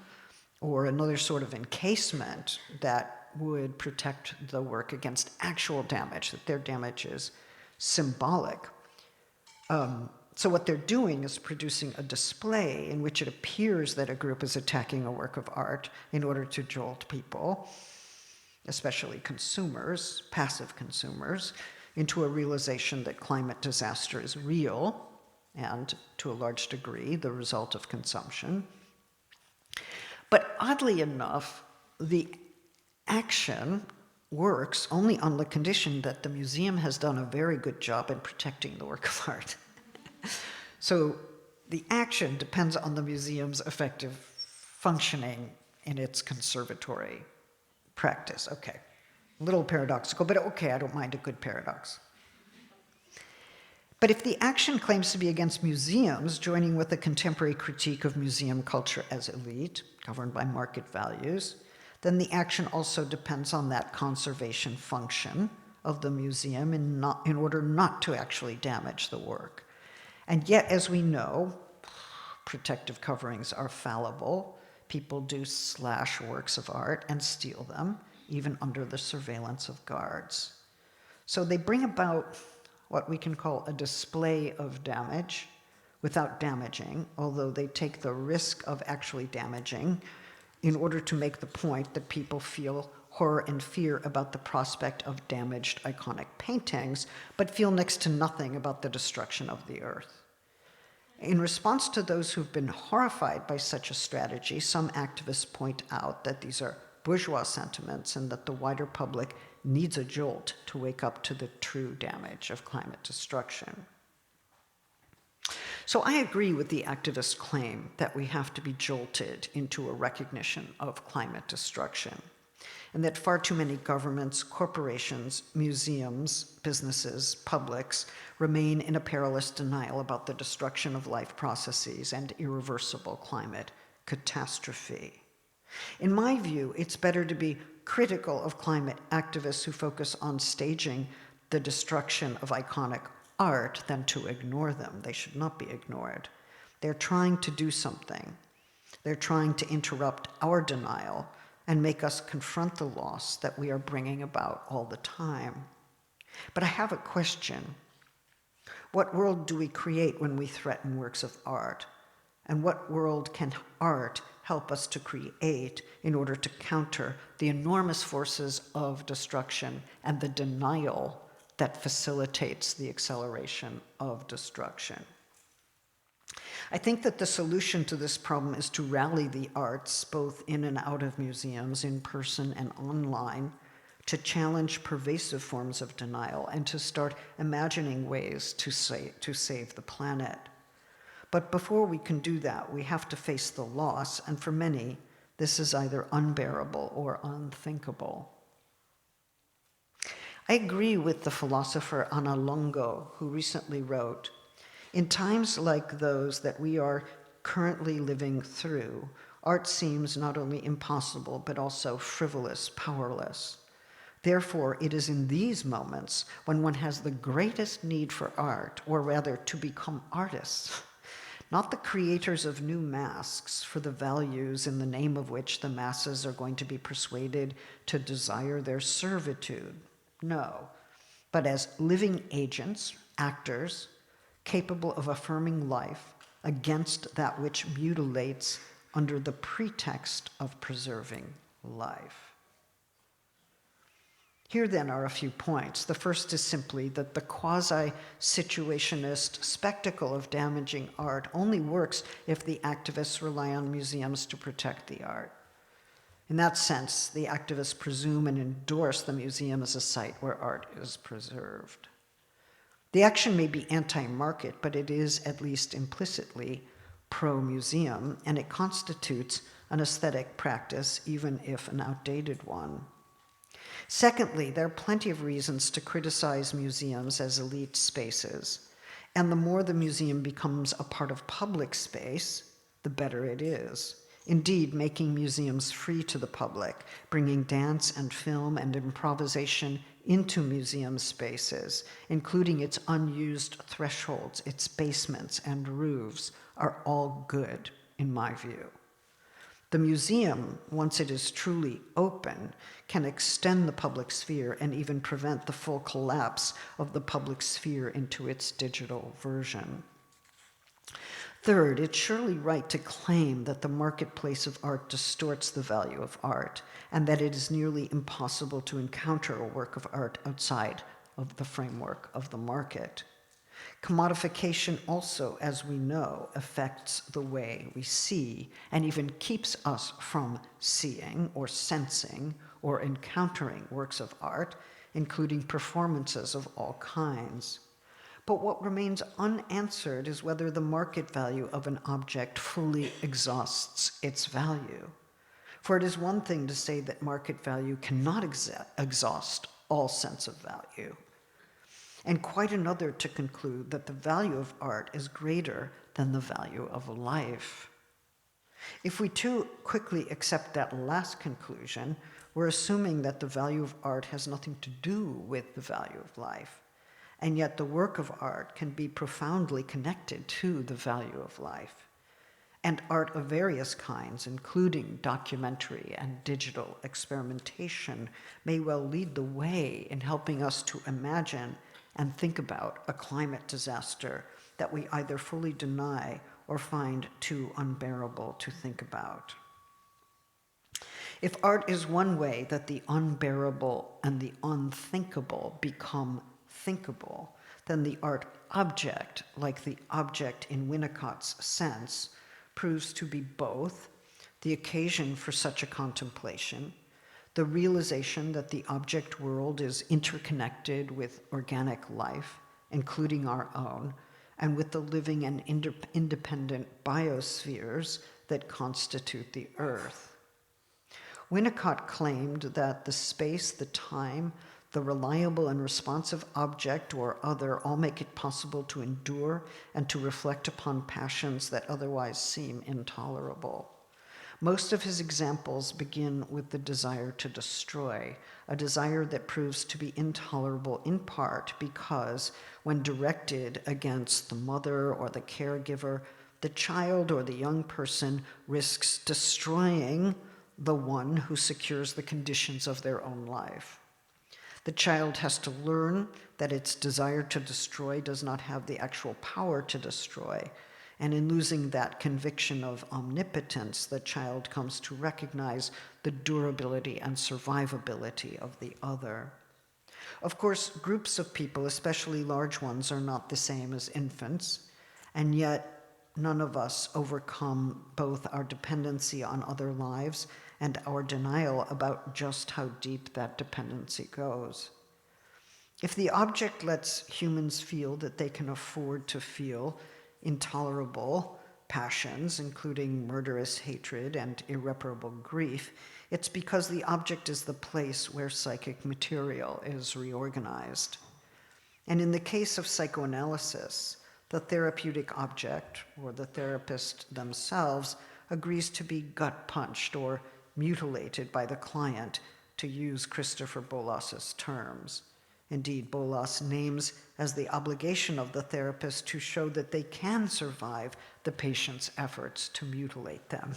or another sort of encasement that would protect the work against actual damage, that their damage is symbolic. So what they're doing is producing a display in which it appears that a group is attacking a work of art in order to jolt people, especially consumers, passive consumers, into a realization that climate disaster is real and, to a large degree, the result of consumption. But oddly enough, the action works only on the condition that the museum has done a very good job in protecting the work of art. So the action depends on the museum's effective functioning in its conservatory practice. Okay, a little paradoxical, but okay, I don't mind a good paradox. But if the action claims to be against museums, joining with a contemporary critique of museum culture as elite, governed by market values, then the action also depends on that conservation function of the museum in order not to actually damage the work. And yet, as we know, Protective coverings are fallible. People do slash works of art and steal them, even under the surveillance of guards. So they bring about what we can call a display of damage without damaging, although they take the risk of actually damaging in order to make the point that people feel horror and fear about the prospect of damaged iconic paintings, but feel next to nothing about the destruction of the earth. In response to those who've been horrified by such a strategy, some activists point out that these are bourgeois sentiments and that the wider public needs a jolt to wake up to the true damage of climate destruction. So I agree with the activist claim that we have to be jolted into a recognition of climate destruction, and that far too many governments, corporations, museums, businesses, publics remain in a perilous denial about the destruction of life processes and irreversible climate catastrophe. In my view, it's better to be critical of climate activists who focus on staging the destruction of iconic art than to ignore them. They should not be ignored. They're trying to do something. They're trying to interrupt our denial and make us confront the loss that we are bringing about all the time. But I have a question. What world do we create when we threaten works of art? And what world can art help us to create in order to counter the enormous forces of destruction and the denial that facilitates the acceleration of destruction? I think that the solution to this problem is to rally the arts, both in and out of museums, in person and online, to challenge pervasive forms of denial and to start imagining ways to save the planet. But before we can do that, we have to face the loss, and for many, this is either unbearable or unthinkable. I agree with the philosopher Ana Longo, who recently wrote, "In times like those that we are currently living through, art seems not only impossible, but also frivolous, powerless. Therefore, it is in these moments when one has the greatest need for art, or rather to become artists, not the creators of new masks for the values in the name of which the masses are going to be persuaded to desire their servitude. No, but as living agents, actors, capable of affirming life against that which mutilates under the pretext of preserving life." Here then are a few points. The first is simply that the quasi-situationist spectacle of damaging art only works if the activists rely on museums to protect the art. In that sense, the activists presume and endorse the museum as a site where art is preserved. The action may be anti-market, but it is at least implicitly pro-museum, and it constitutes an aesthetic practice, even if an outdated one. Secondly, there are plenty of reasons to criticize museums as elite spaces, and the more the museum becomes a part of public space, the better it is. Indeed, making museums free to the public, bringing dance and film and improvisation into museum spaces, including its unused thresholds, its basements and roofs, are all good, in my view. The museum, once it is truly open, can extend the public sphere and even prevent the full collapse of the public sphere into its digital version. Third, it's surely right to claim that the marketplace of art distorts the value of art, and that it is nearly impossible to encounter a work of art outside of the framework of the market. Commodification also, as we know, affects the way we see and even keeps us from seeing or sensing or encountering works of art, including performances of all kinds. But what remains unanswered is whether the market value of an object fully exhausts its value. For it is one thing to say that market value cannot exhaust all sense of value, and quite another to conclude that the value of art is greater than the value of life. If we too quickly accept that last conclusion, we're assuming that the value of art has nothing to do with the value of life, and yet the work of art can be profoundly connected to the value of life. And art of various kinds, including documentary and digital experimentation, may well lead the way in helping us to imagine and think about a climate disaster that we either fully deny or find too unbearable to think about. If art is one way that the unbearable and the unthinkable become thinkable, then the art object, like the object in Winnicott's sense, proves to be both the occasion for such a contemplation, the realization that the object world is interconnected with organic life, including our own, and with the living and independent biospheres that constitute the earth. Winnicott claimed that the space, the time, the reliable and responsive object or other all make it possible to endure and to reflect upon passions that otherwise seem intolerable. Most of his examples begin with the desire to destroy, a desire that proves to be intolerable in part because, when directed against the mother or the caregiver, the child or the young person risks destroying the one who secures the conditions of their own life. The child has to learn that its desire to destroy does not have the actual power to destroy, and in losing that conviction of omnipotence, the child comes to recognize the durability and survivability of the other. Of course, groups of people, especially large ones, are not the same as infants, and yet none of us overcome both our dependency on other lives and our denial about just how deep that dependency goes. If the object lets humans feel that they can afford to feel intolerable passions, including murderous hatred and irreparable grief, it's because the object is the place where psychic material is reorganized. And in the case of psychoanalysis, the therapeutic object, or the therapist themselves, agrees to be gut-punched or mutilated by the client, to use Christopher Bolas's terms. Indeed, Bolas names as the obligation of the therapist to show that they can survive the patient's efforts to mutilate them.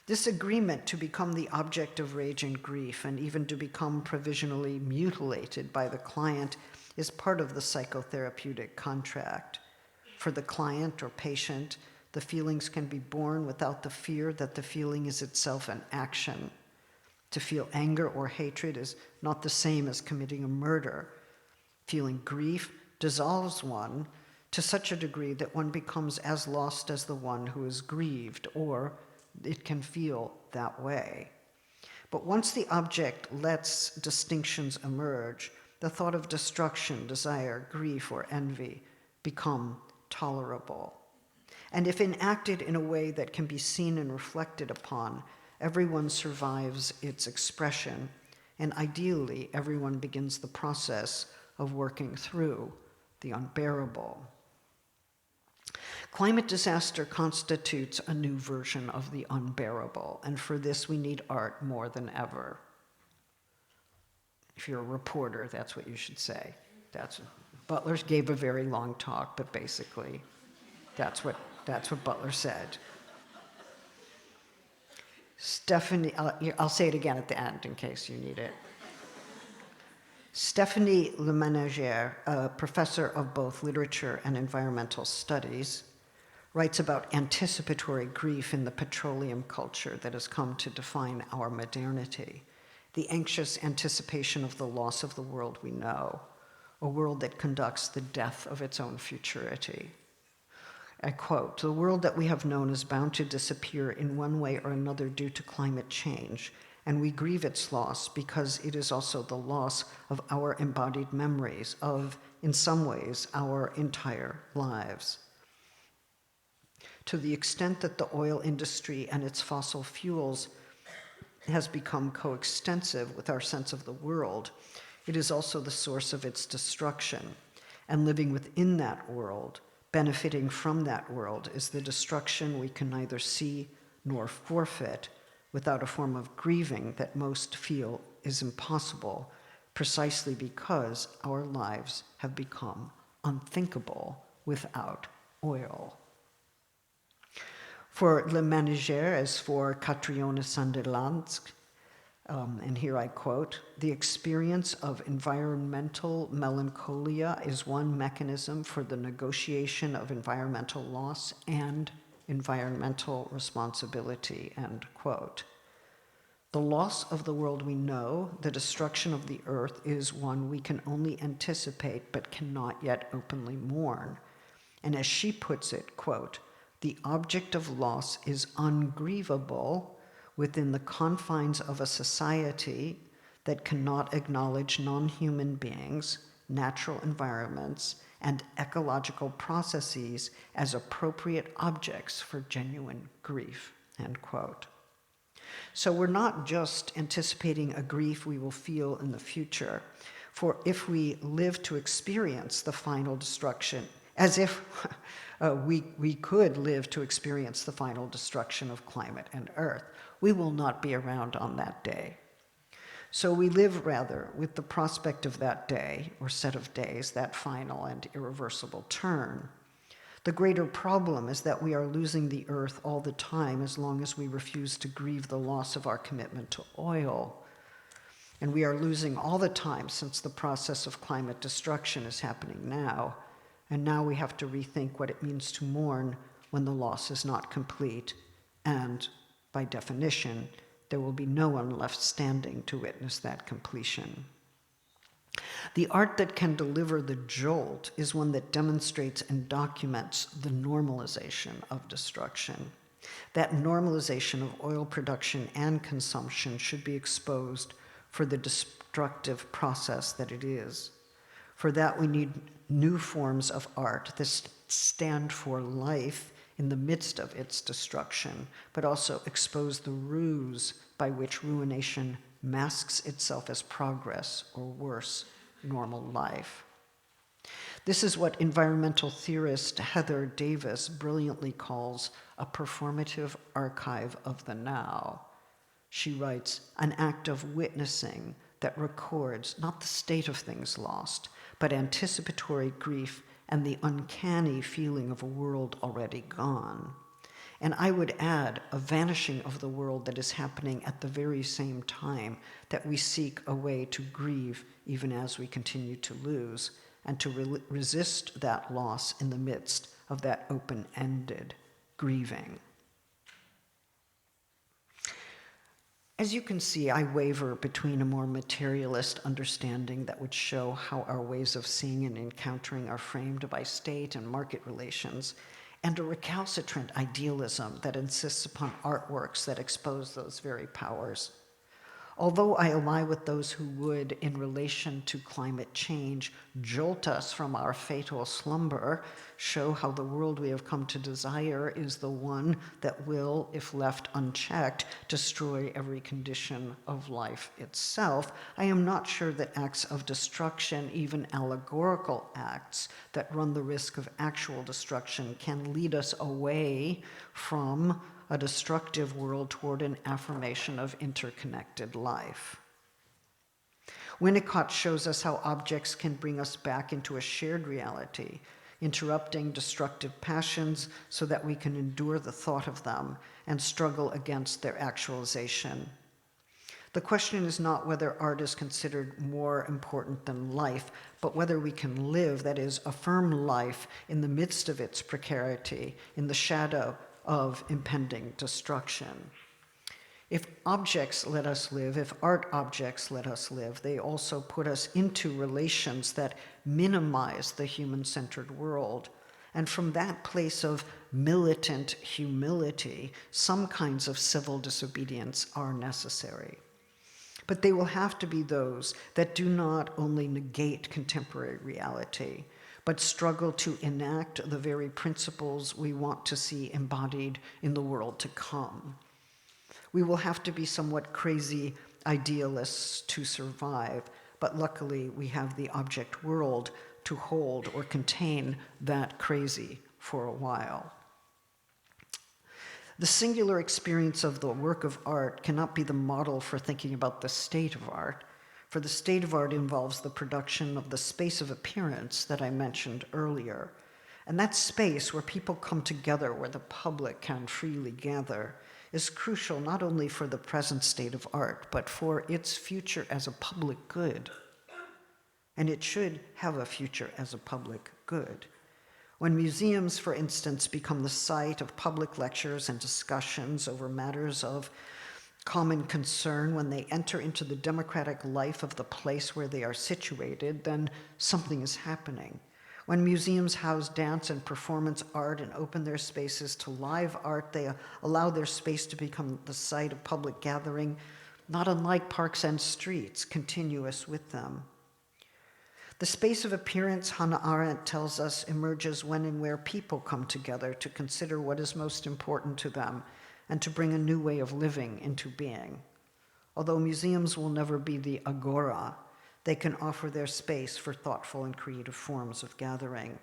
This agreement to become the object of rage and grief, and even to become provisionally mutilated by the client, is part of the psychotherapeutic contract. For the client or patient, the feelings can be borne without the fear that the feeling is itself an action. To feel anger or hatred is not the same as committing a murder. Feeling grief dissolves one to such a degree that one becomes as lost as the one who is grieved, or it can feel that way. But once the object lets distinctions emerge, the thought of destruction, desire, grief, or envy become tolerable. And if enacted in a way that can be seen and reflected upon, everyone survives its expression, and ideally, everyone begins the process of working through the unbearable. Climate disaster constitutes a new version of the unbearable, and for this we need art more than ever. If you're a reporter, that's what you should say. Butler gave a very long talk, but basically, that's what Butler said. Stephanie, I'll say it again at the end in case you need it. Stephanie Leménager, a professor of both literature and environmental studies, writes about anticipatory grief in the petroleum culture that has come to define our modernity, the anxious anticipation of the loss of the world we know, a world that conducts the death of its own futurity. I quote, "The world that we have known is bound to disappear in one way or another due to climate change, and we grieve its loss because it is also the loss of our embodied memories of, in some ways, our entire lives. To the extent that the oil industry and its fossil fuels has become coextensive with our sense of the world, it is also the source of its destruction, and living within that world, benefiting from that world, is the destruction we can neither see nor forfeit without a form of grieving that most feel is impossible, precisely because our lives have become unthinkable without oil." For Le Ménager, as for Catriona Sanderlandsk, and here I quote, "The experience of environmental melancholia is one mechanism for the negotiation of environmental loss and environmental responsibility," end quote. The loss of the world we know, the destruction of the earth, is one we can only anticipate but cannot yet openly mourn. And as she puts it, quote, "The object of loss is ungrievable within the confines of a society that cannot acknowledge non-human beings, natural environments, and ecological processes as appropriate objects for genuine grief," end quote. So we're not just anticipating a grief we will feel in the future, for if we live to experience the final destruction, as if we could live to experience the final destruction of climate and earth, we will not be around on that day. So we live rather with the prospect of that day, or set of days, that final and irreversible turn. The greater problem is that we are losing the earth all the time as long as we refuse to grieve the loss of our commitment to oil. And we are losing all the time since the process of climate destruction is happening now. And now we have to rethink what it means to mourn when the loss is not complete. And by definition, there will be no one left standing to witness that completion. The art that can deliver the jolt is one that demonstrates and documents the normalization of destruction. That normalization of oil production and consumption should be exposed for the destructive process that it is. For that, we need new forms of art that stand for life in the midst of its destruction, but also expose the ruse by which ruination masks itself as progress, or worse, normal life. This is what environmental theorist Heather Davis brilliantly calls a performative archive of the now. She writes, "An act of witnessing that records not the state of things lost, but anticipatory grief and the uncanny feeling of a world already gone. And I would add a vanishing of the world that is happening at the very same time that we seek a way to grieve even as we continue to lose, and to resist that loss in the midst of that open-ended grieving." As you can see, I waver between a more materialist understanding that would show how our ways of seeing and encountering are framed by state and market relations, and a recalcitrant idealism that insists upon artworks that expose those very powers. Although I ally with those who would, in relation to climate change, jolt us from our fatal slumber, show how the world we have come to desire is the one that will, if left unchecked, destroy every condition of life itself, I am not sure that acts of destruction, even allegorical acts that run the risk of actual destruction, can lead us away from a destructive world toward an affirmation of interconnected life. Winnicott shows us how objects can bring us back into a shared reality, interrupting destructive passions so that we can endure the thought of them and struggle against their actualization. The question is not whether art is considered more important than life, but whether we can live, that is, affirm life in the midst of its precarity, in the shadow of impending destruction. If objects let us live, if art objects let us live, they also put us into relations that minimize the human-centered world. And from that place of militant humility, some kinds of civil disobedience are necessary. But they will have to be those that do not only negate contemporary reality, but struggle to enact the very principles we want to see embodied in the world to come. We will have to be somewhat crazy idealists to survive, but luckily we have the object world to hold or contain that crazy for a while. The singular experience of the work of art cannot be the model for thinking about the state of art, for the state of art involves the production of the space of appearance that I mentioned earlier. And that space where people come together, where the public can freely gather, is crucial not only for the present state of art, but for its future as a public good. And it should have a future as a public good. When museums, for instance, become the site of public lectures and discussions over matters of common concern, when they enter into the democratic life of the place where they are situated, then something is happening. When museums house dance and performance art and open their spaces to live art, they allow their space to become the site of public gathering, not unlike parks and streets, continuous with them. The space of appearance, Hannah Arendt tells us, emerges when and where people come together to consider what is most important to them and to bring a new way of living into being. Although museums will never be the agora, they can offer their space for thoughtful and creative forms of gathering.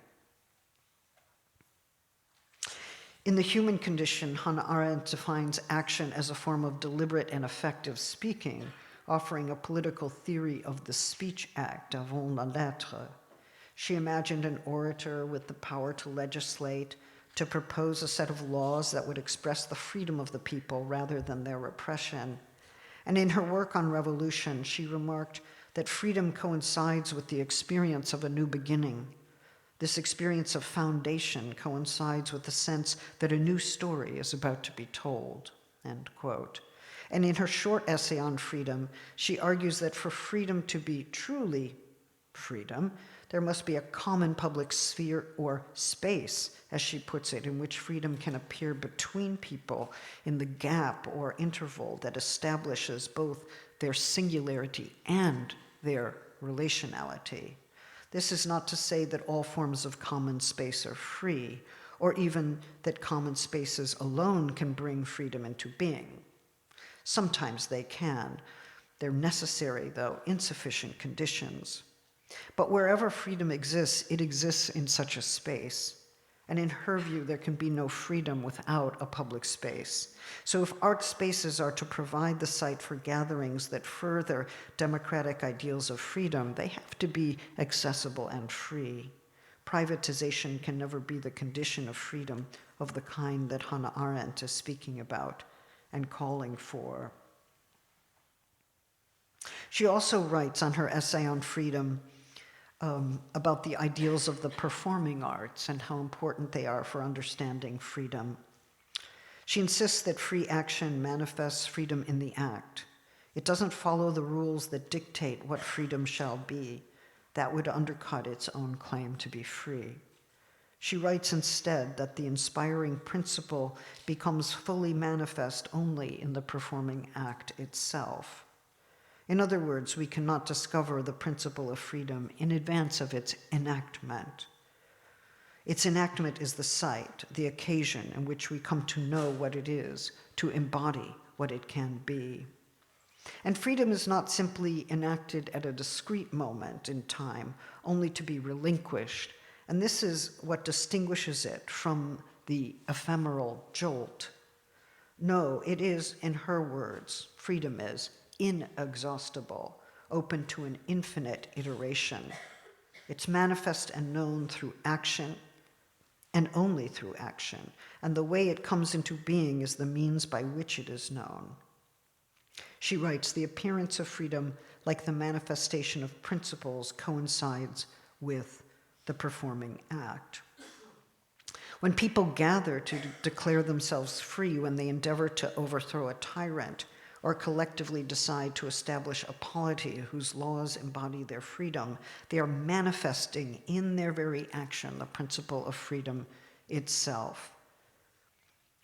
In The Human Condition, Hannah Arendt defines action as a form of deliberate and effective speaking, offering a political theory of the speech act, avant la lettre. She imagined an orator with the power to legislate, to propose a set of laws that would express the freedom of the people rather than their repression. And in her work on revolution, she remarked that freedom coincides with the experience of a new beginning. This experience of foundation coincides with the sense that a new story is about to be told, end quote. And in her short essay on freedom, she argues that for freedom to be truly freedom, there must be a common public sphere or space, as she puts it, in which freedom can appear between people in the gap or interval that establishes both their singularity and their relationality. This is not to say that all forms of common space are free, or even that common spaces alone can bring freedom into being. Sometimes they can. They're necessary, though insufficient conditions. But wherever freedom exists, it exists in such a space. And in her view, there can be no freedom without a public space. So if art spaces are to provide the site for gatherings that further democratic ideals of freedom, they have to be accessible and free. Privatization can never be the condition of freedom of the kind that Hannah Arendt is speaking about and calling for. She also writes on her essay on freedom about the ideals of the performing arts and how important they are for understanding freedom. She insists that free action manifests freedom in the act. It doesn't follow the rules that dictate what freedom shall be. That would undercut its own claim to be free. She writes instead that the inspiring principle becomes fully manifest only in the performing act itself. In other words, we cannot discover the principle of freedom in advance of its enactment. Its enactment is the site, the occasion in which we come to know what it is, to embody what it can be. And freedom is not simply enacted at a discrete moment in time, only to be relinquished. And this is what distinguishes it from the ephemeral jolt. No, it is, in her words, freedom is inexhaustible, open to an infinite iteration. It's manifest and known through action, and only through action. And the way it comes into being is the means by which it is known. She writes, the appearance of freedom, like the manifestation of principles, coincides with the performing act. When people gather to declare themselves free, when they endeavor to overthrow a tyrant, or collectively decide to establish a polity whose laws embody their freedom, they are manifesting in their very action the principle of freedom itself.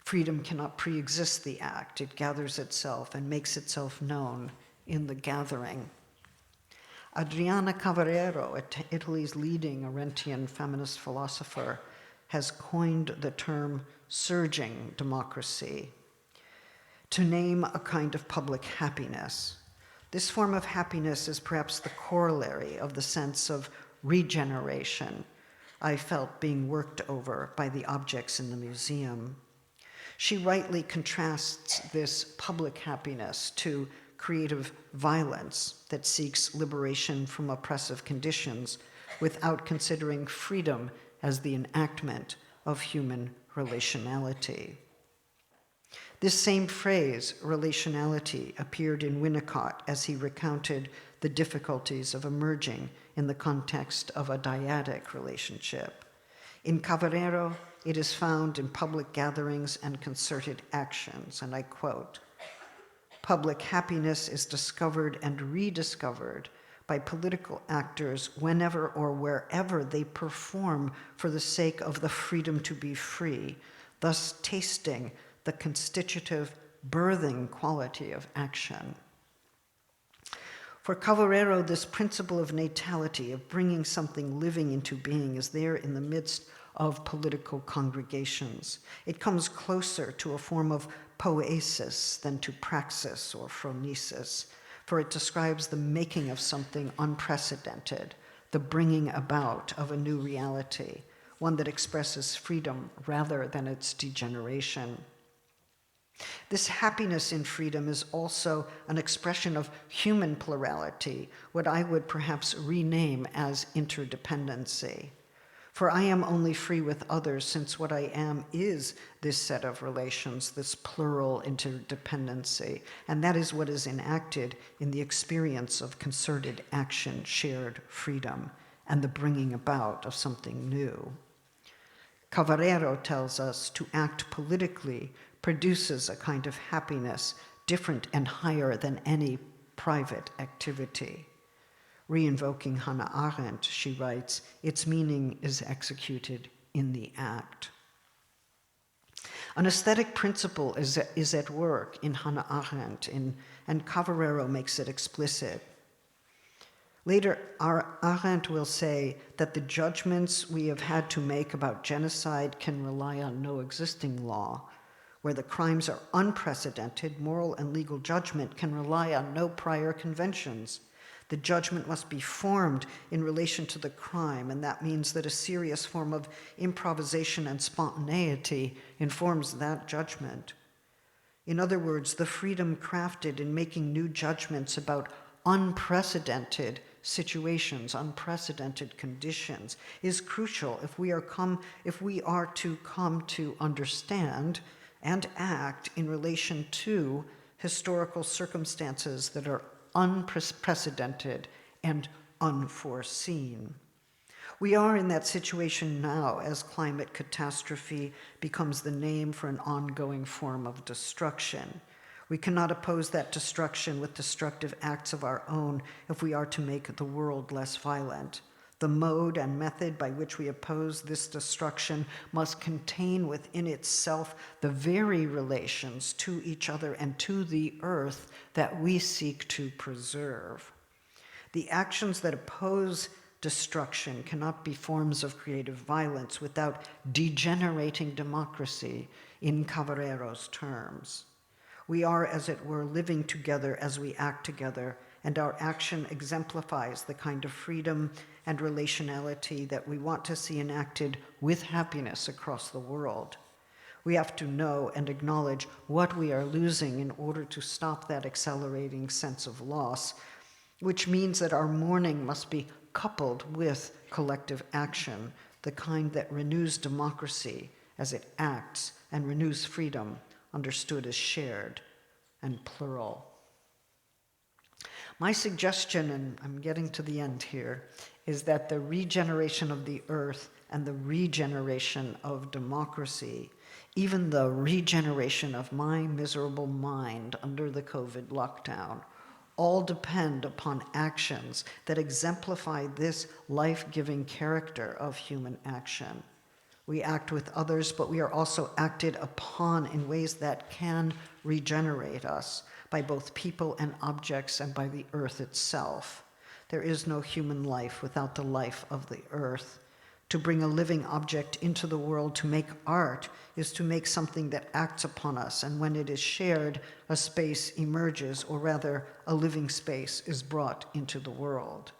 Freedom cannot pre-exist the act. It gathers itself and makes itself known in the gathering. Adriana Cavallero, Italy's leading Arendtian feminist philosopher, has coined the term surging democracy to name a kind of public happiness. This form of happiness is perhaps the corollary of the sense of regeneration I felt being worked over by the objects in the museum. She rightly contrasts this public happiness to creative violence that seeks liberation from oppressive conditions without considering freedom as the enactment of human relationality. This same phrase, relationality, appeared in Winnicott as he recounted the difficulties of emerging in the context of a dyadic relationship. In Cavarero, it is found in public gatherings and concerted actions, and I quote, "Public happiness is discovered and rediscovered by political actors whenever or wherever they perform for the sake of the freedom to be free, thus tasting the constitutive, birthing quality of action." For Cavarero, this principle of natality, of bringing something living into being, is there in the midst of political congregations. It comes closer to a form of poiesis than to praxis or phronesis, for it describes the making of something unprecedented, the bringing about of a new reality, one that expresses freedom rather than its degeneration. This happiness in freedom is also an expression of human plurality, what I would perhaps rename as interdependency. For I am only free with others since what I am is this set of relations, this plural interdependency, and that is what is enacted in the experience of concerted action, shared freedom, and the bringing about of something new. Cavarero tells us to act politically produces a kind of happiness different and higher than any private activity. Reinvoking Hannah Arendt, she writes, its meaning is executed in the act. An aesthetic principle is at work in Hannah Arendt, and Cavarero makes it explicit. Later, Arendt will say that the judgments we have had to make about genocide can rely on no existing law. Where the crimes are unprecedented, moral and legal judgment can rely on no prior conventions. The judgment must be formed in relation to the crime, and that means that a serious form of improvisation and spontaneity informs that judgment. In other words, the freedom crafted in making new judgments about unprecedented situations, unprecedented conditions, is crucial if we are to come to understand and act in relation to historical circumstances that are unprecedented and unforeseen. We are in that situation now as climate catastrophe becomes the name for an ongoing form of destruction. We cannot oppose that destruction with destructive acts of our own if we are to make the world less violent. The mode and method by which we oppose this destruction must contain within itself the very relations to each other and to the earth that we seek to preserve. The actions that oppose destruction cannot be forms of creative violence without degenerating democracy in Cavarero's terms. We are, as it were, living together as we act together, and our action exemplifies the kind of freedom and relationality that we want to see enacted with happiness across the world. We have to know and acknowledge what we are losing in order to stop that accelerating sense of loss, which means that our mourning must be coupled with collective action, the kind that renews democracy as it acts and renews freedom, understood as shared and plural. My suggestion, and I'm getting to the end here, is that the regeneration of the earth and the regeneration of democracy, even the regeneration of my miserable mind under the COVID lockdown, all depend upon actions that exemplify this life-giving character of human action. We act with others, but we are also acted upon in ways that can regenerate us by both people and objects and by the earth itself. There is no human life without the life of the earth. To bring a living object into the world, to make art, is to make something that acts upon us, and when it is shared, a space emerges, or rather, a living space is brought into the world.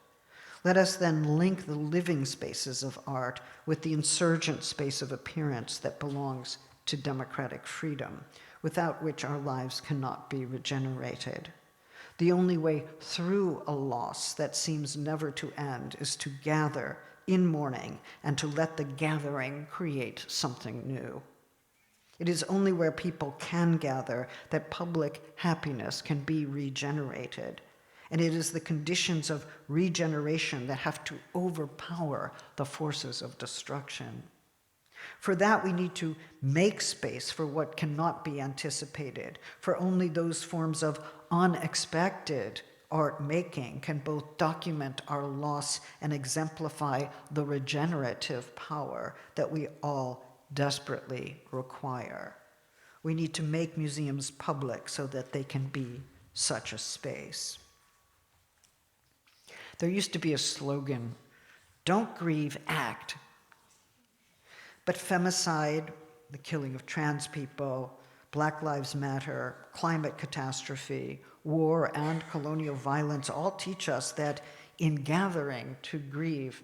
Let us then link the living spaces of art with the insurgent space of appearance that belongs to democratic freedom, without which our lives cannot be regenerated. The only way through a loss that seems never to end is to gather in mourning and to let the gathering create something new. It is only where people can gather that public happiness can be regenerated. And it is the conditions of regeneration that have to overpower the forces of destruction. For that, we need to make space for what cannot be anticipated, for only those forms of unexpected art making can both document our loss and exemplify the regenerative power that we all desperately require. We need to make museums public so that they can be such a space. There used to be a slogan, "Don't grieve, act." But femicide, the killing of trans people, Black Lives Matter, climate catastrophe, war, and colonial violence all teach us that in gathering to grieve,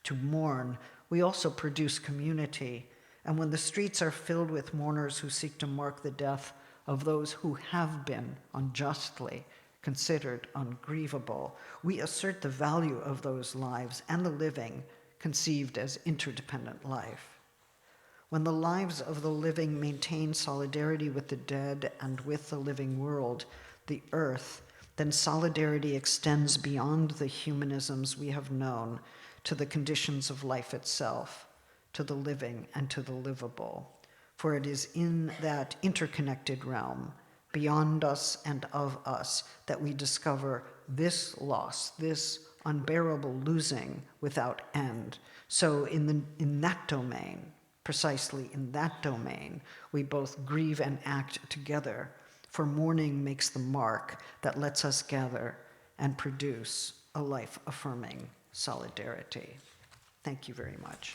to mourn, we also produce community. And when the streets are filled with mourners who seek to mark the death of those who have been unjustly considered ungrievable, we assert the value of those lives and the living conceived as interdependent life. When the lives of the living maintain solidarity with the dead and with the living world, the earth, then solidarity extends beyond the humanisms we have known to the conditions of life itself, to the living and to the livable. For it is in that interconnected realm, beyond us and of us, that we discover this loss, this unbearable losing without end. So in that domain, precisely in that domain, we both grieve and act together, for mourning makes the mark that lets us gather and produce a life-affirming solidarity. Thank you very much.